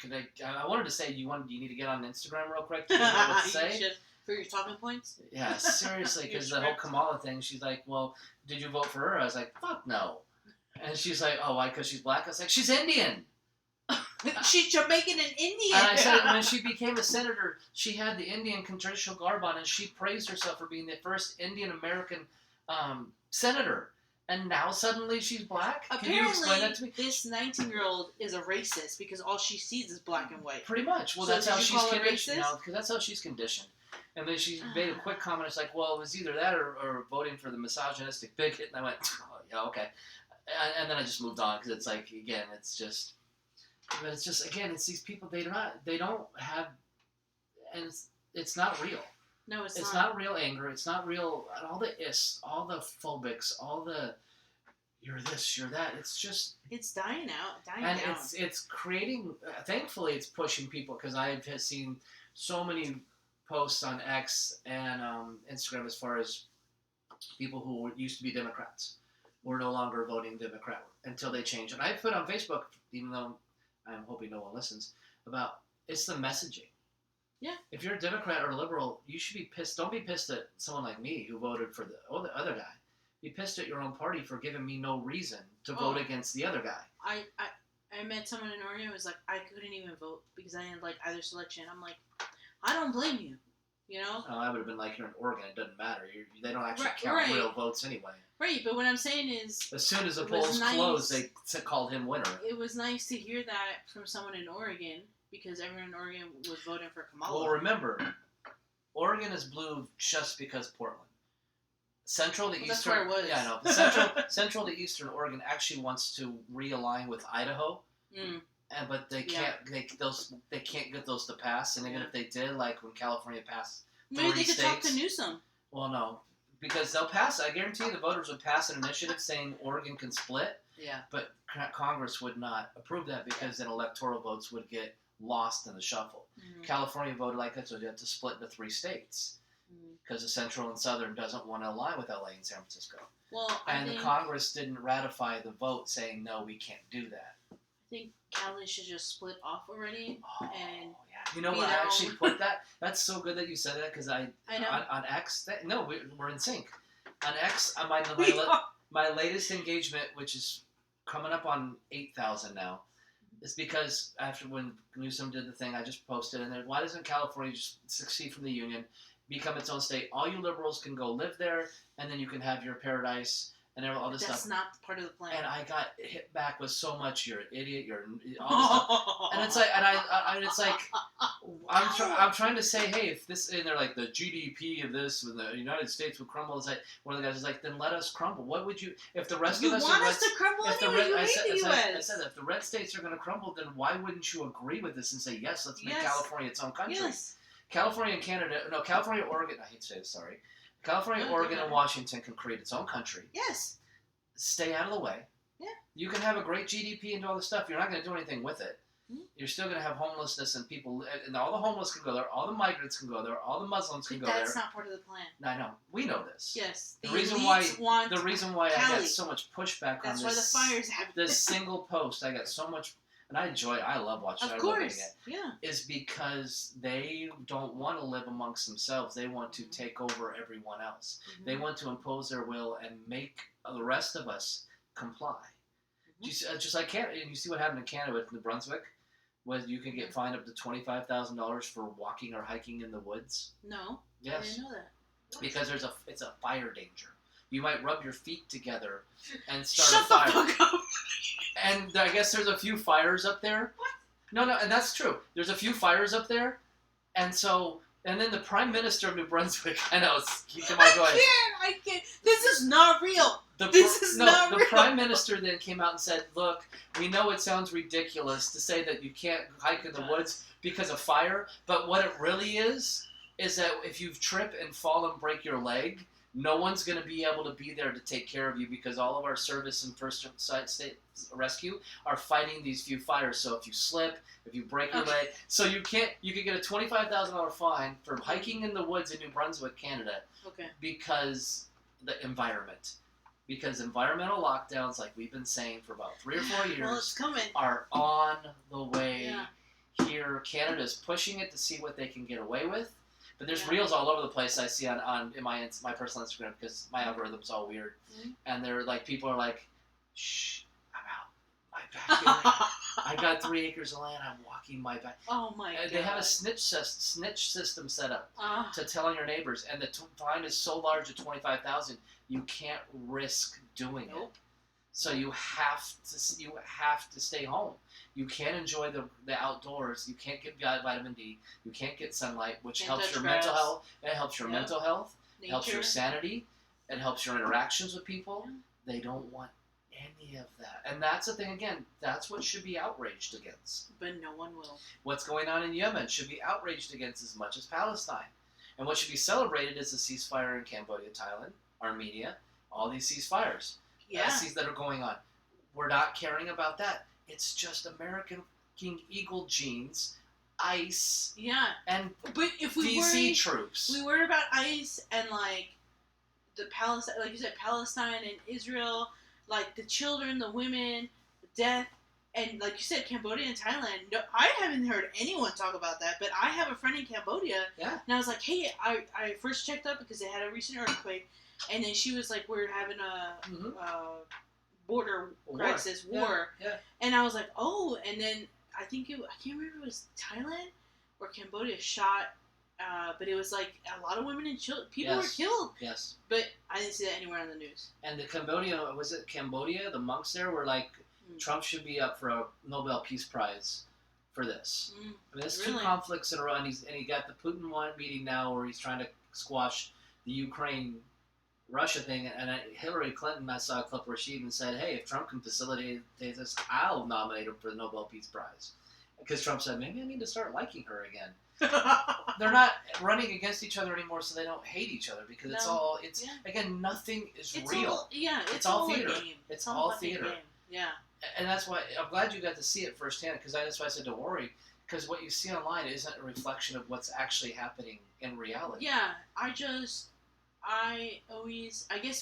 I wanted to say you need to get on Instagram real quick. You know what to say? For your talking points? Yeah, seriously, because the whole Kamala thing, she's like, well, did you vote for her? I was like, fuck no. And she's like, oh, why, because she's black? I was like, she's Indian. She's Jamaican and Indian. And I said, when she became a senator, she had the Indian traditional garb on, and she praised herself for being the first Indian-American senator. And now suddenly she's black? Apparently, can you explain that to me? This 19-year-old is a racist because all she sees is black and white. Pretty much. Well, so that's how she's conditioned. No, because that's how she's conditioned. And then she made a quick comment. It's like, well, it was either that or voting for the misogynistic bigot. And I went, oh, yeah, okay. And then I just moved on because it's like, again, it's just, again, it's these people, they don't have, and it's not real. No, it's not. It's not real anger. It's not real, all the all the phobics, all the, you're this, you're that. It's just. It's dying down. And it's creating, thankfully it's pushing people, because I have seen so many posts on X and Instagram as far as people who used to be Democrats were no longer voting Democrat until they change. And I put on Facebook, even though I'm hoping no one listens, about it's the messaging. Yeah. If you're a Democrat or a liberal, you should be pissed. Don't be pissed at someone like me who voted for the other guy. Be pissed at your own party for giving me no reason to vote against the other guy. I met someone in Oregon who was like, I couldn't even vote because I didn't like either selection. I'm like, I don't blame you. You know? Oh, I would have been like, you're in Oregon, it doesn't matter. They don't actually count real votes anyway. Right, but what I'm saying is... As soon as the polls closed, they called him winner. It was nice to hear that from someone in Oregon, because everyone in Oregon was voting for Kamala. Well, remember, Oregon is blue just because Portland. Central to Eastern... That's where it was. Yeah, I know. Central to Eastern Oregon actually wants to realign with Idaho. But they can't. They can't get those to pass. And even if they did, like when California passed, maybe they could talk to Newsom. Well, no, because they'll pass. I guarantee you, the voters would pass an initiative saying Oregon can split. Yeah. But Congress would not approve that because then electoral votes would get lost in the shuffle. California voted like that, so you have to split into 3 states because the Central and Southern doesn't want to align with LA and San Francisco. Well, the Congress didn't ratify the vote saying no, we can't do that. I think Cali should just split off already. And yeah. You know what? I actually put that. That's so good that you said that because I know. On X. We're in sync. On X, on my latest engagement, which is coming up on 8,000 now, is because after when Newsom did the thing, I just posted in there. Why doesn't California just secede from the union, become its own state? All you liberals can go live there, and then you can have your paradise. And all this stuff. That's not part of the plan. And I got hit back with so much. You're an idiot. You're all this stuff. And it's like, it's like, I'm trying to say, hey, if this, and they're like the GDP of this, when the United States would crumble. It's like one of the guys is like, then let us crumble. What would you, if the rest of us want us to crumble anyway? I said if the red states are going to crumble, then why wouldn't you agree with this and say yes? Let's make California its own country. Yes. California and Canada, no, California, Oregon. I hate to say this, sorry. California, Oregon, and Washington can create its own country. Yes. Stay out of the way. Yeah. You can have a great GDP and all this stuff. You're not going to do anything with it. You're still going to have homelessness and people, and all the homeless can go there. All the migrants can go there. All the Muslims can go there. That's not part of the plan. I know. We know this. Yes. The reason why I got so much pushback on this. That's why the fires happen. This single post, I got so much. And I love watching it. Of course, yeah. Is because they don't want to live amongst themselves. They want to take over everyone else. They want to impose their will and make the rest of us comply. Just like Canada. And you see what happened in Canada with New Brunswick? Was you can get fined up to $25,000 for walking or hiking in the woods. No. Yes. I didn't know that. What? Because it's a fire danger. You might rub your feet together and start a fire. Shut the fuck up. And I guess there's a few fires up there. What? No, and that's true. There's a few fires up there, and then the Prime Minister of New Brunswick, I know, come on, go ahead. I can't. This is not real. This is not real. The Prime Minister then came out and said, look, we know it sounds ridiculous to say that you can't hike in the woods because of fire, but what it really is that if you trip and fall and break your leg, No one's going to be able to be there to take care of you because all of our service and first state rescue are fighting these few fires. So if you slip, if you break your leg, so you could get a $25,000 fine for hiking in the woods in New Brunswick, Canada. Okay. Because the environment. Because environmental lockdowns, like we've been saying for about 3 or 4 years, are on the way here. Canada's pushing it to see what they can get away with. But there's reels all over the place I see in my personal Instagram because my algorithm's all weird. Mm-hmm. And they're like, people are like, shh, I'm out. My backyard. I got 3 acres of land. I'm walking my back. Oh my God. They have a snitch system set up to tell on your neighbors. And the fine is so large at $25,000, you can't risk doing it. So you have to stay home. You can't enjoy the outdoors. You can't get vitamin D. You can't get sunlight, which helps your mental health. It helps your mental health. It helps your sanity. It helps your interactions with people. Yeah. They don't want any of that. And that's the thing, again, that's what should be outraged against. But no one will. What's going on in Yemen should be outraged against as much as Palestine. And what should be celebrated is the ceasefire in Cambodia, Thailand, Armenia, all these ceasefires. That are going on. We're not caring about that. It's just American King Eagle genes, ICE, and but if we DC troops. We worry about ICE and like the Palestine, like you said, Palestine and Israel, like the children, the women, the death, and like you said, Cambodia and Thailand. No, I haven't heard anyone talk about that, but I have a friend in Cambodia, and I was like, hey, I first checked up because they had a recent earthquake. And then she was like, we're having a border crisis, war. Yeah. And I was like, oh. And then I can't remember if it was Thailand or Cambodia shot, but it was like a lot of women and children. People were killed. Yes. But I didn't see that anywhere on the news. And Cambodia? The monks there were like, Trump should be up for a Nobel Peace Prize for this. I mean, there's 2 conflicts in a row, and he got the Putin one meeting now where he's trying to squash the Ukraine-Russia thing, and Hillary Clinton, I saw a clip where she even said, hey, if Trump can facilitate this, I'll nominate him for the Nobel Peace Prize. Because Trump said, maybe I need to start liking her again. They're not running against each other anymore, so they don't hate each other, because again, nothing is real. It's all theater. Game. It's all theater. Game. Yeah. And that's why, I'm glad you got to see it firsthand, because that's why I said don't worry, because what you see online isn't a reflection of what's actually happening in reality. Yeah, I guess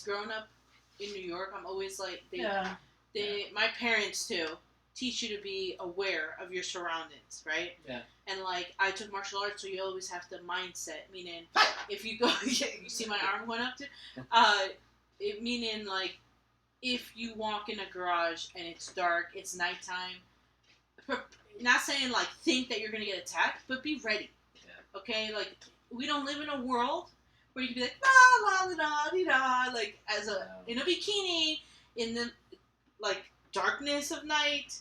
growing up in New York, I'm always like, my parents too teach you to be aware of your surroundings, right? Yeah. And like, I took martial arts, so you always have the mindset, meaning if you go, you see my arm went up too? Meaning like, if you walk in a garage and it's dark, it's nighttime, not saying like think that you're going to get attacked, but be ready. Yeah. Okay? Like, we don't live in a world where you can be like, la la la da da, like in a bikini in the like darkness of night,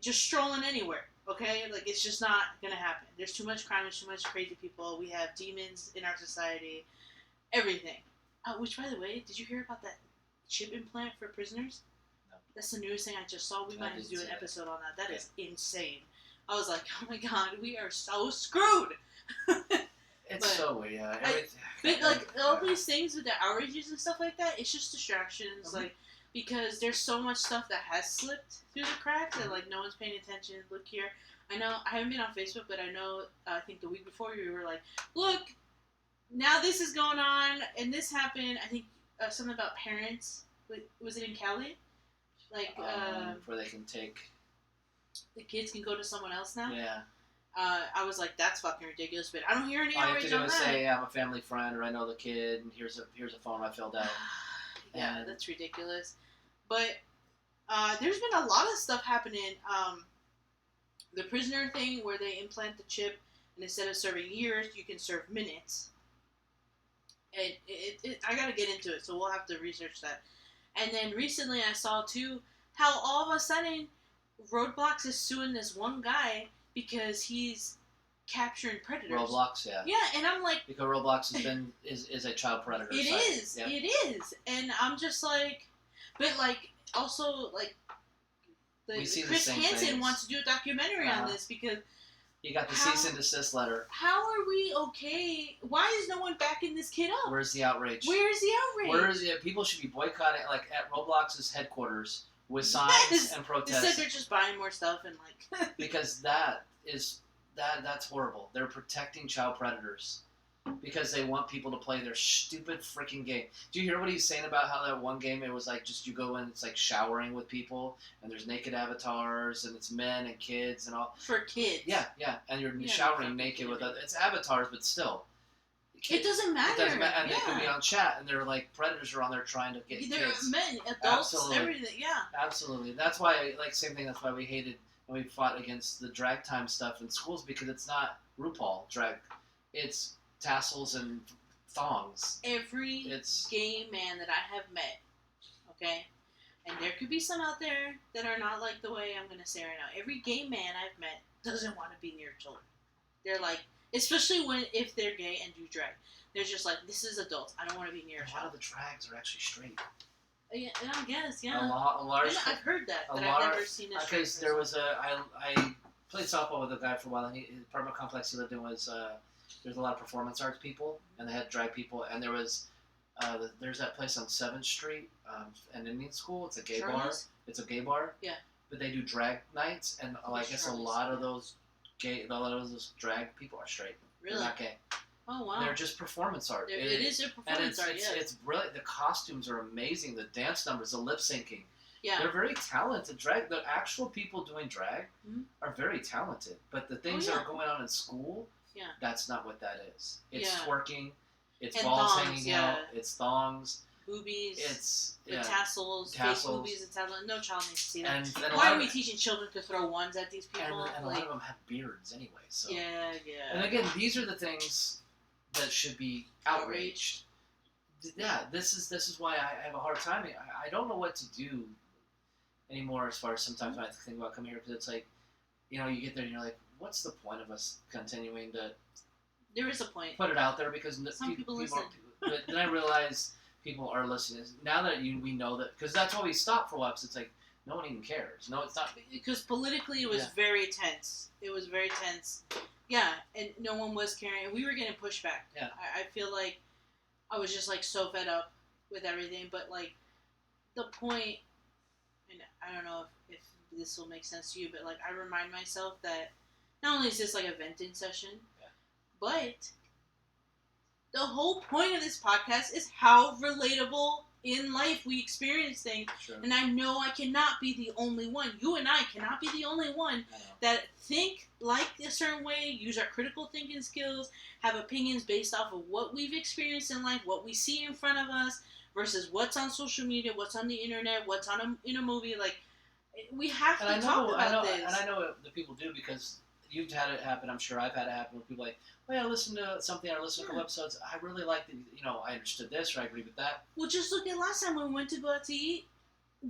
just strolling anywhere. Okay, like it's just not gonna happen. There's too much crime. There's too much crazy people. We have demons in our society. Everything. Which, by the way, did you hear about that chip implant for prisoners? No. That's the newest thing I just saw. We might have to do an episode on that. That is insane. I was like, oh my god, we are so screwed. It's so weird, but like all these things with the outages and stuff like that, it's just distractions, like because there's so much stuff that has slipped through the cracks and like no one's paying attention. Look here, I know I haven't been on Facebook, but I know I think the week before you were like, look, now this is going on and this happened. I think something about parents. Was it in Cali? Like where they can take the kids can go to someone else now. Yeah. I was like, that's fucking ridiculous, but I don't hear any outrage on that. All you have to do is say, I'm a family friend, or I know the kid, and here's a form I filled out. Yeah, that's ridiculous. But there's been a lot of stuff happening. The prisoner thing, where they implant the chip, and instead of serving years, you can serve minutes. And I gotta get into it, so we'll have to research that. And then recently I saw, too, how all of a sudden, Roadblocks is suing this one guy because he's capturing predators. Roblox, yeah. Yeah, and I'm like... Because Roblox is a child predator site. It is. And I'm just like... But, like, also, like... Chris Hansen wants to do a documentary on this because You got the cease and desist letter. How are we okay? Why is no one backing this kid up? Where's the outrage? Where's the outrage? People should be boycotting, like, at Roblox's headquarters with signs and protests. Instead, they're just buying more stuff and, like... Because that's horrible. They're protecting child predators because they want people to play their stupid freaking game. Do you hear what he's saying about how that one game, it was like just you go in, it's like showering with people, and there's naked avatars, and it's men and kids and all. For kids. Yeah, and you're showering naked with other. It's avatars, but still. It doesn't matter. And they can be on chat, and they're like predators are on there trying to get they're kids. Men, adults, Absolutely. Everything. Yeah. Absolutely. That's why, like, same thing. That's why we hated when we fought against the drag time stuff in schools, because it's not RuPaul drag. It's tassels and thongs. Every gay man that I have met, okay, and there could be some out there that are not like the way I'm going to say right now. Every gay man I've met doesn't want to be near children. They're like, especially if they're gay and do drag, they're just like, this is adults. I don't want to be near a child. A lot of the drags are actually straight. Yeah, I guess, yeah. A large. I've heard that, but I've never seen a straight. Because there was I played softball with a guy for a while, and the apartment complex he lived in was there's a lot of performance arts people, and they had drag people, and there was there's that place on 7th Street, an Indian school. It's a gay bar. It's a gay bar. Yeah. But they do drag nights, and I guess a lot of those drag people are straight. Really? They're not gay. Oh wow. They're just performance art. It is a performance art. Yeah. It's brilliant. The costumes are amazing. The dance numbers, the lip syncing. Yeah. They're very talented. The actual people doing drag are very talented. But the things that are going on in school, that's not what that is. It's twerking. It's balls thongs, hanging out. It's thongs. Boobies. It's tassels. Fake boobies and tassels. No child needs to see that. And why are we teaching children to throw ones at these people? And a lot of them have beards anyway. So. Yeah. And again, these are the things that should be outraged. Yeah, this is why I have a hard time. I don't know what to do anymore as far as sometimes when I think about coming here, because it's like, you get there and you're like, what's the point of us continuing to... There is a point. Put it out there, because some people listen. But then I realize people are listening. Now that we know that, because that's why we stopped for a while, because it's like, no one even cares. No, it's not. Because politically it was very tense. It was very tense. Yeah, and no one was caring. And we were getting pushback. Yeah. I feel like I was just, like, so fed up with everything. But, like, the point, and I don't know if this will make sense to you, but, like, I remind myself that not only is this, like, a venting session, but the whole point of this podcast is how relatable in life we experience things. Sure. And I know I cannot be the only one. You and I cannot be the only one that think like a certain way, use our critical thinking skills, have opinions based off of what we've experienced in life, what we see in front of us, versus what's on social media, what's on the internet, what's in a movie. Like, we have to talk about this. And I know the people do, because you've had it happen. I'm sure I've had it happen with people like, oh yeah, I listened to something, I listened to a couple episodes, I really liked it, I understood this, or I agree with that. Well, just look at last time when we went to go out to eat.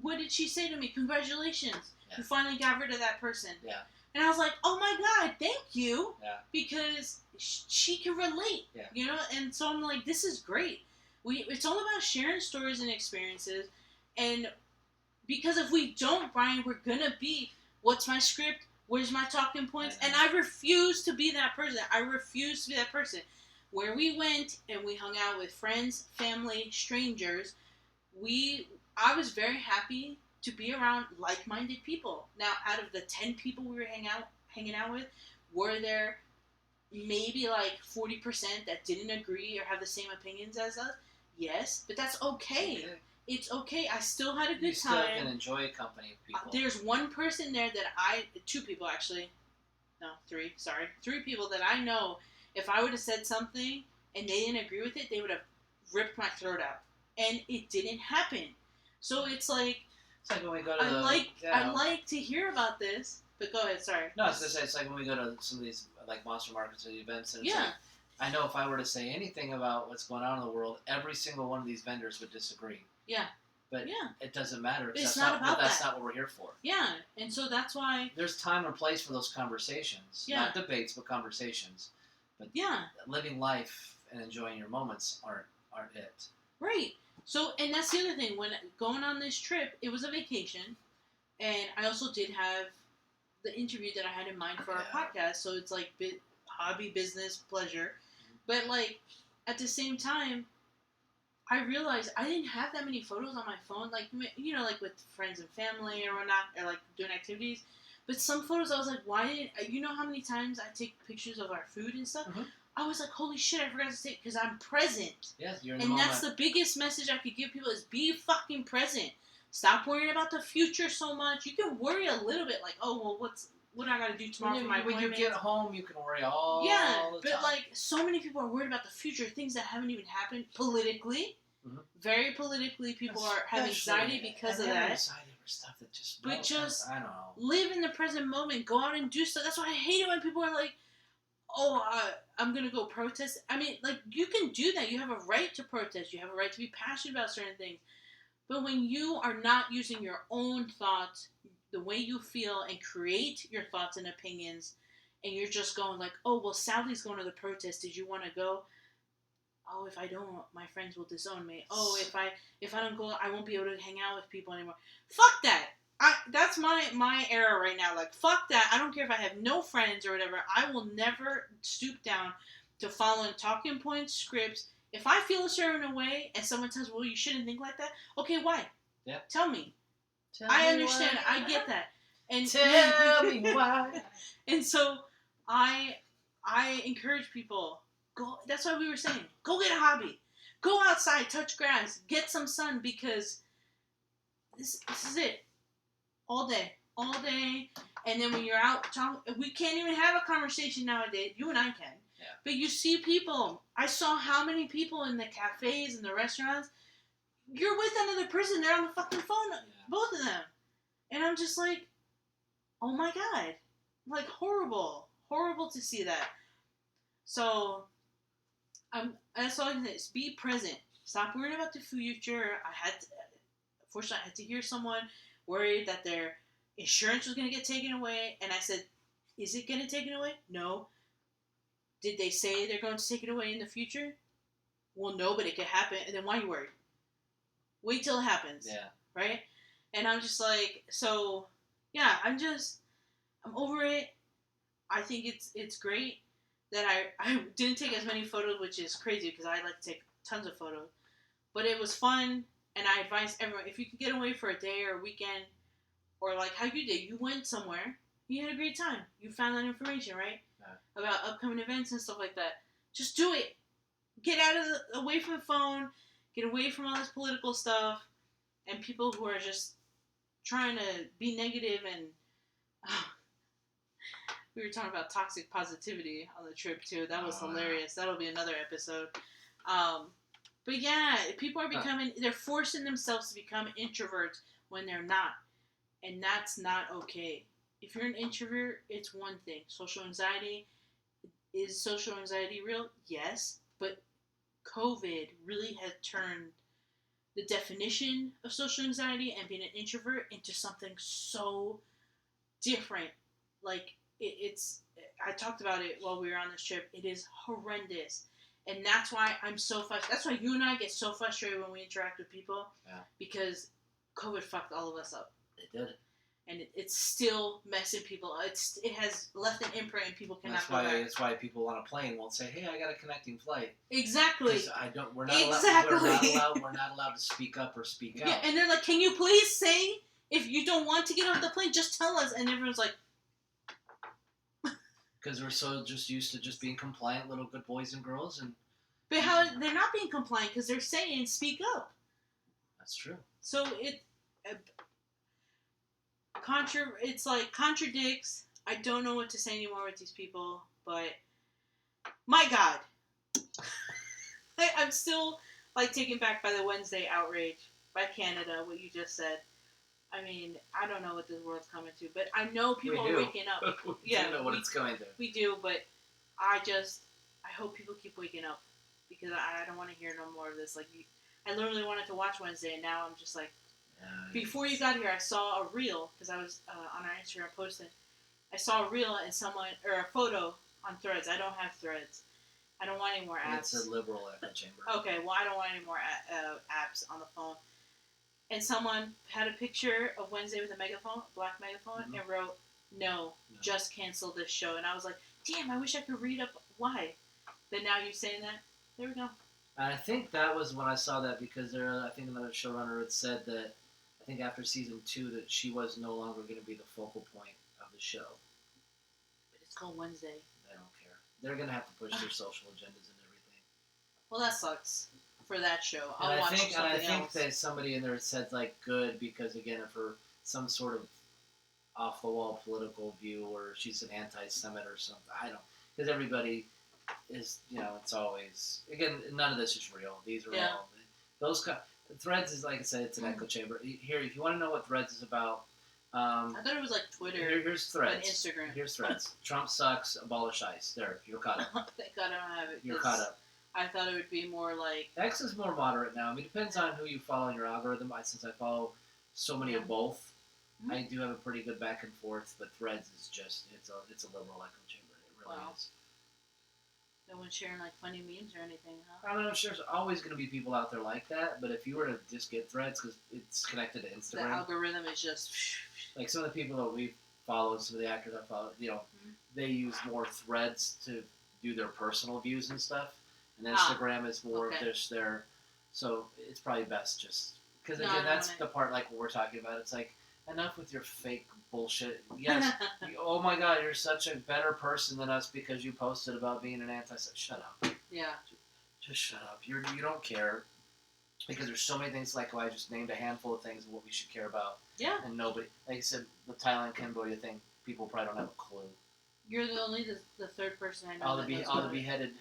What did she say to me? Congratulations. Yeah. You finally got rid of that person. Yeah. And I was like, oh my God, thank you. Yeah. Because she can relate. Yeah. And so I'm like, this is great. It's all about sharing stories and experiences. And because if we don't, Brian, we're going to be, what's my script? Where's my talking points? And I refuse to be that person. I refuse to be that person. Where we went and we hung out with friends, family, strangers, I was very happy to be around like-minded people. Now, out of the 10 people we were hanging out with, were there maybe like 40% that didn't agree or have the same opinions as us? Yes, but that's okay. It's okay. I still had a good time. You still can enjoy company of people. There's one person there that 2 people actually. No, 3. Sorry. 3 people that I know, if I would have said something and they didn't agree with it, they would have ripped my throat out. And it didn't happen. So it's like... It's like when we go to I like to hear about this, but go ahead, sorry. No, I was going to say, it's like when we go to some of these like monster markets or events, and it's like, I know if I were to say anything about what's going on in the world, every single one of these vendors would disagree. Yeah. But it doesn't matter. It's not about that. That's not what we're here for. Yeah, and so that's why... There's time and place for those conversations. Yeah. Not debates, but conversations. But living life and enjoying your moments aren't it. Right. So, and that's the other thing. When going on this trip, it was a vacation. And I also did have the interview that I had in mind for our podcast. So it's like hobby, business, pleasure. But like at the same time, I realized I didn't have that many photos on my phone. Like, you know, like with friends and family or whatnot, or like doing activities. But some photos I was like, why didn't, you know how many times I take pictures of our food and stuff? Mm-hmm. I was like, holy shit, I forgot to take, because I'm present. Yes, you're in the moment. And that's the biggest message I could give people is be fucking present. Stop worrying about the future so much. You can worry a little bit, like, oh, well, what I gotta do tomorrow for my appointment? When you get home, you can worry all the time. But like, so many people are worried about the future, things that haven't even happened politically. Mm-hmm. Very politically, people have anxiety because of that. Anxiety over stuff that just. But just I don't know. Live in the present moment. Go out and do stuff. That's why I hate it when people are like, "Oh, I'm gonna go protest." I mean, like you can do that. You have a right to protest. You have a right to be passionate about certain things. But when you are not using your own thoughts, the way you feel, and create your thoughts and opinions, and you're just going like, "Oh, well, Sally's going to the protest. Did you want to go?" Oh, if I don't, my friends will disown me. Oh, if I don't go, I won't be able to hang out with people anymore. Fuck that. That's my era right now. Like, fuck that. I don't care if I have no friends or whatever. I will never stoop down to following talking points, scripts. If I feel a certain way and someone tells me, well, you shouldn't think like that. Okay, why? Yeah. Tell me. I understand. Why. I get that. And tell me why. And so I encourage people. Go. That's why we were saying, go get a hobby. Go outside, touch grass, get some sun, because this is it. All day. And then when you're out, we can't even have a conversation nowadays. You and I can. Yeah. But you see people. I saw how many people in the cafes and the restaurants. You're with another person. They're on the fucking phone. Yeah. Both of them. And I'm just like, oh my God. Like, horrible. Horrible to see that. So... that's all I can say is be present. Stop worrying about the future. Unfortunately, I had to hear someone worried that their insurance was going to get taken away. And I said, is it going to take it away? No. Did they say they're going to take it away in the future? Well, no, but it could happen. And then why are you worried? Wait till it happens. Yeah. Right? And I'm just like, so, yeah, I'm over it. I think it's great that I didn't take as many photos, which is crazy because I like to take tons of photos. But it was fun, and I advise everyone, if you can get away for a day or a weekend, or like how you did, you went somewhere, you had a great time. You found that information, right? Yeah. About upcoming events and stuff like that. Just do it. Get away from the phone, get away from all this political stuff, and people who are just trying to be negative and... We were talking about toxic positivity on the trip, too. That was hilarious. That'll be another episode. But yeah, people are becoming... They're forcing themselves to become introverts when they're not. And that's not okay. If you're an introvert, it's one thing. Social anxiety. Is social anxiety real? Yes. But COVID really has turned the definition of social anxiety and being an introvert into something so different. Like... I talked about it while we were on this trip. It is horrendous. And that's why I'm so frustrated. That's why you and I get so frustrated when we interact with people. Yeah. Because COVID fucked all of us up. It did. And it's still messing people up. It has left an imprint and people cannot go back. That's why people on a plane won't say, hey, I got a connecting flight. Exactly. We're not allowed to speak up or speak out. Yeah, and they're like, can you please say, if you don't want to get off the plane, just tell us. And everyone's like, because we're so just used to just being compliant little good boys and girls. But how they're not being compliant because they're saying speak up. That's true. So it's like contradicts. I don't know what to say anymore with these people, but my God. I'm still like taken back by the Wednesday outrage by Canada, what you just said. I mean, I don't know what this world's coming to, but I know people are waking up. We do know what it's going to. We do, but I hope people keep waking up because I don't want to hear no more of this. Like, I literally wanted to watch Wednesday, and now I'm just like, before you got here, I saw a reel because I was on our Instagram posting. I saw a reel and a photo on Threads. I don't have Threads. I don't want any more apps. It's a liberal echo chamber. Okay, well, I don't want any more apps on the phone. And someone had a picture of Wednesday with a megaphone, a black megaphone, and wrote, no, just cancel this show. And I was like, damn, I wish I could read up why. But now you're saying that. There we go. And I think that was when I saw that because I think another showrunner had said that I think after season 2 that she was no longer going to be the focal point of the show. But it's called Wednesday. They don't care. They're going to have to push their social agendas and everything. Well, that sucks for that show. I think that somebody in there said like good because again for some sort of off the wall political view or she's an anti-Semite or something. I don't because everybody. Is it's always again none of this is real. These are all those Threads is like I said it's an echo chamber. Here if you want to know what Threads is about, I thought it was like Twitter. Here's Threads. And Instagram. Here's Threads. Trump sucks. Abolish ICE. There, you're caught up. Thank God I don't have it. You're caught up. I thought it would be more like X is more moderate now. I mean, it depends on who you follow in your algorithm. Since I follow so many of both, I do have a pretty good back and forth. But Threads is just it's a liberal echo chamber. It really is. No one's sharing like funny memes or anything, huh? I don't know. There's always going to be people out there like that. But if you were to just get Threads, because it's connected to Instagram, the algorithm is just like some of the people that we follow, some of the actors I follow. They use more Threads to do their personal views and stuff, and Instagram is more just their. So it's probably best just because again, that's the part like what we're talking about. It's like enough with your fake bullshit. Yes. Oh my God, you're such a better person than us because you posted about being an anti-Semite. Shut up. Yeah. Just shut up. You don't care because there's so many things like I just named a handful of things of what we should care about. Yeah. And nobody, like I said, the Thailand Cambodia thing, people probably don't have a clue. You're the third person I know. All the beheaded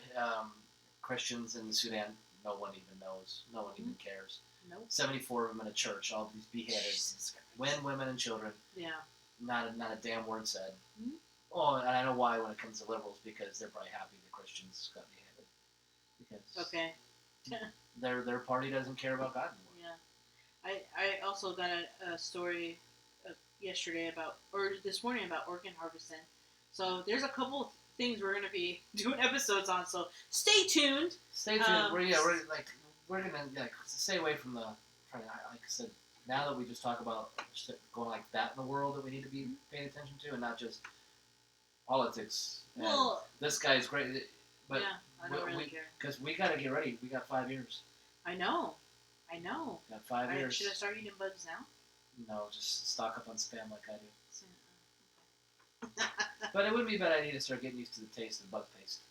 Christians in the Sudan, no one even knows. No one even cares. Nope. 74 of them in a church, all these beheaded. Men, women, and children. Yeah. Not a damn word said. Mm-hmm. Oh, and I know why when it comes to liberals, because they're probably happy the Christians got beheaded. Because their party doesn't care about God anymore. Yeah. I also got a story yesterday this morning about organ harvesting. So there's a couple things we're going to be doing episodes on, so stay tuned. Stay tuned. We're going to stay away from like I said, now that we just talk about going like that in the world that we need to be paying attention to and not just politics. Well, this guy's great, but I don't really care. Because we got to get ready. We got 5 years. I know. Got 5 years. Should I start eating bugs now? No, just stock up on Spam like I do. But it wouldn't be a bad idea to start getting used to the taste of bug paste.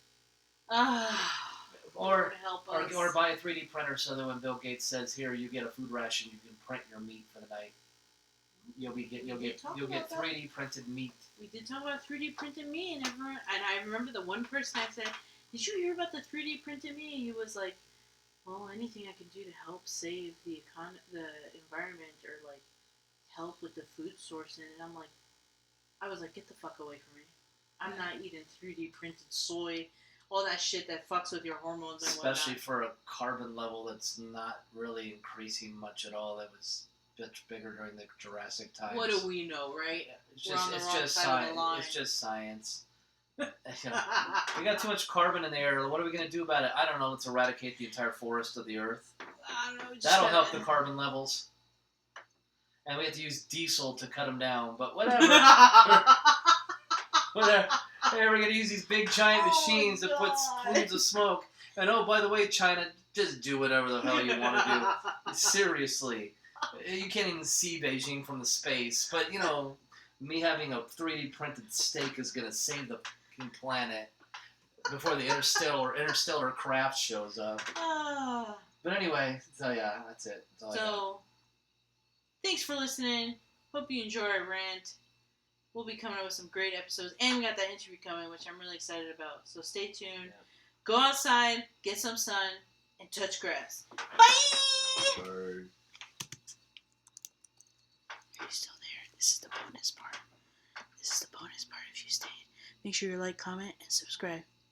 Or buy a 3D printer so that when Bill Gates says, "Here, you get a food ration, you can print your meat for the night." You'll get 3D printed meat. We did talk about 3D printed meat, and I remember the one person I said, "Did you hear about the 3D printed meat?" And he was like, "Well, anything I can do to help save the environment or like help with the food sourcing." And I was like, "Get the fuck away from me! I'm not eating 3D printed soy." All that shit that fucks with your hormones and whatnot. Especially for a carbon level that's not really increasing much at all. That was much bigger during the Jurassic times. What do we know, right? It's just science. We got too much carbon in the air. What are we going to do about it? I don't know. Let's eradicate the entire forest of the earth. I don't know. That'll help the carbon levels. And we have to use diesel to cut them down. But whatever. Whatever. Hey, we're going to use these big giant machines that put plumes of smoke. And oh, by the way, China, just do whatever the hell you want to do. Seriously. You can't even see Beijing from the space. But, me having a 3D printed steak is going to save the planet before the interstellar craft shows up. But anyway, so yeah, that's it. That's all thanks for listening. Hope you enjoy our rant. We'll be coming up with some great episodes. And we got that interview coming, which I'm really excited about. So stay tuned. Yeah. Go outside, get some sun, and touch grass. Bye! Bird. Are you still there? This is the bonus part. If you stayed. Make sure you like, comment, and subscribe.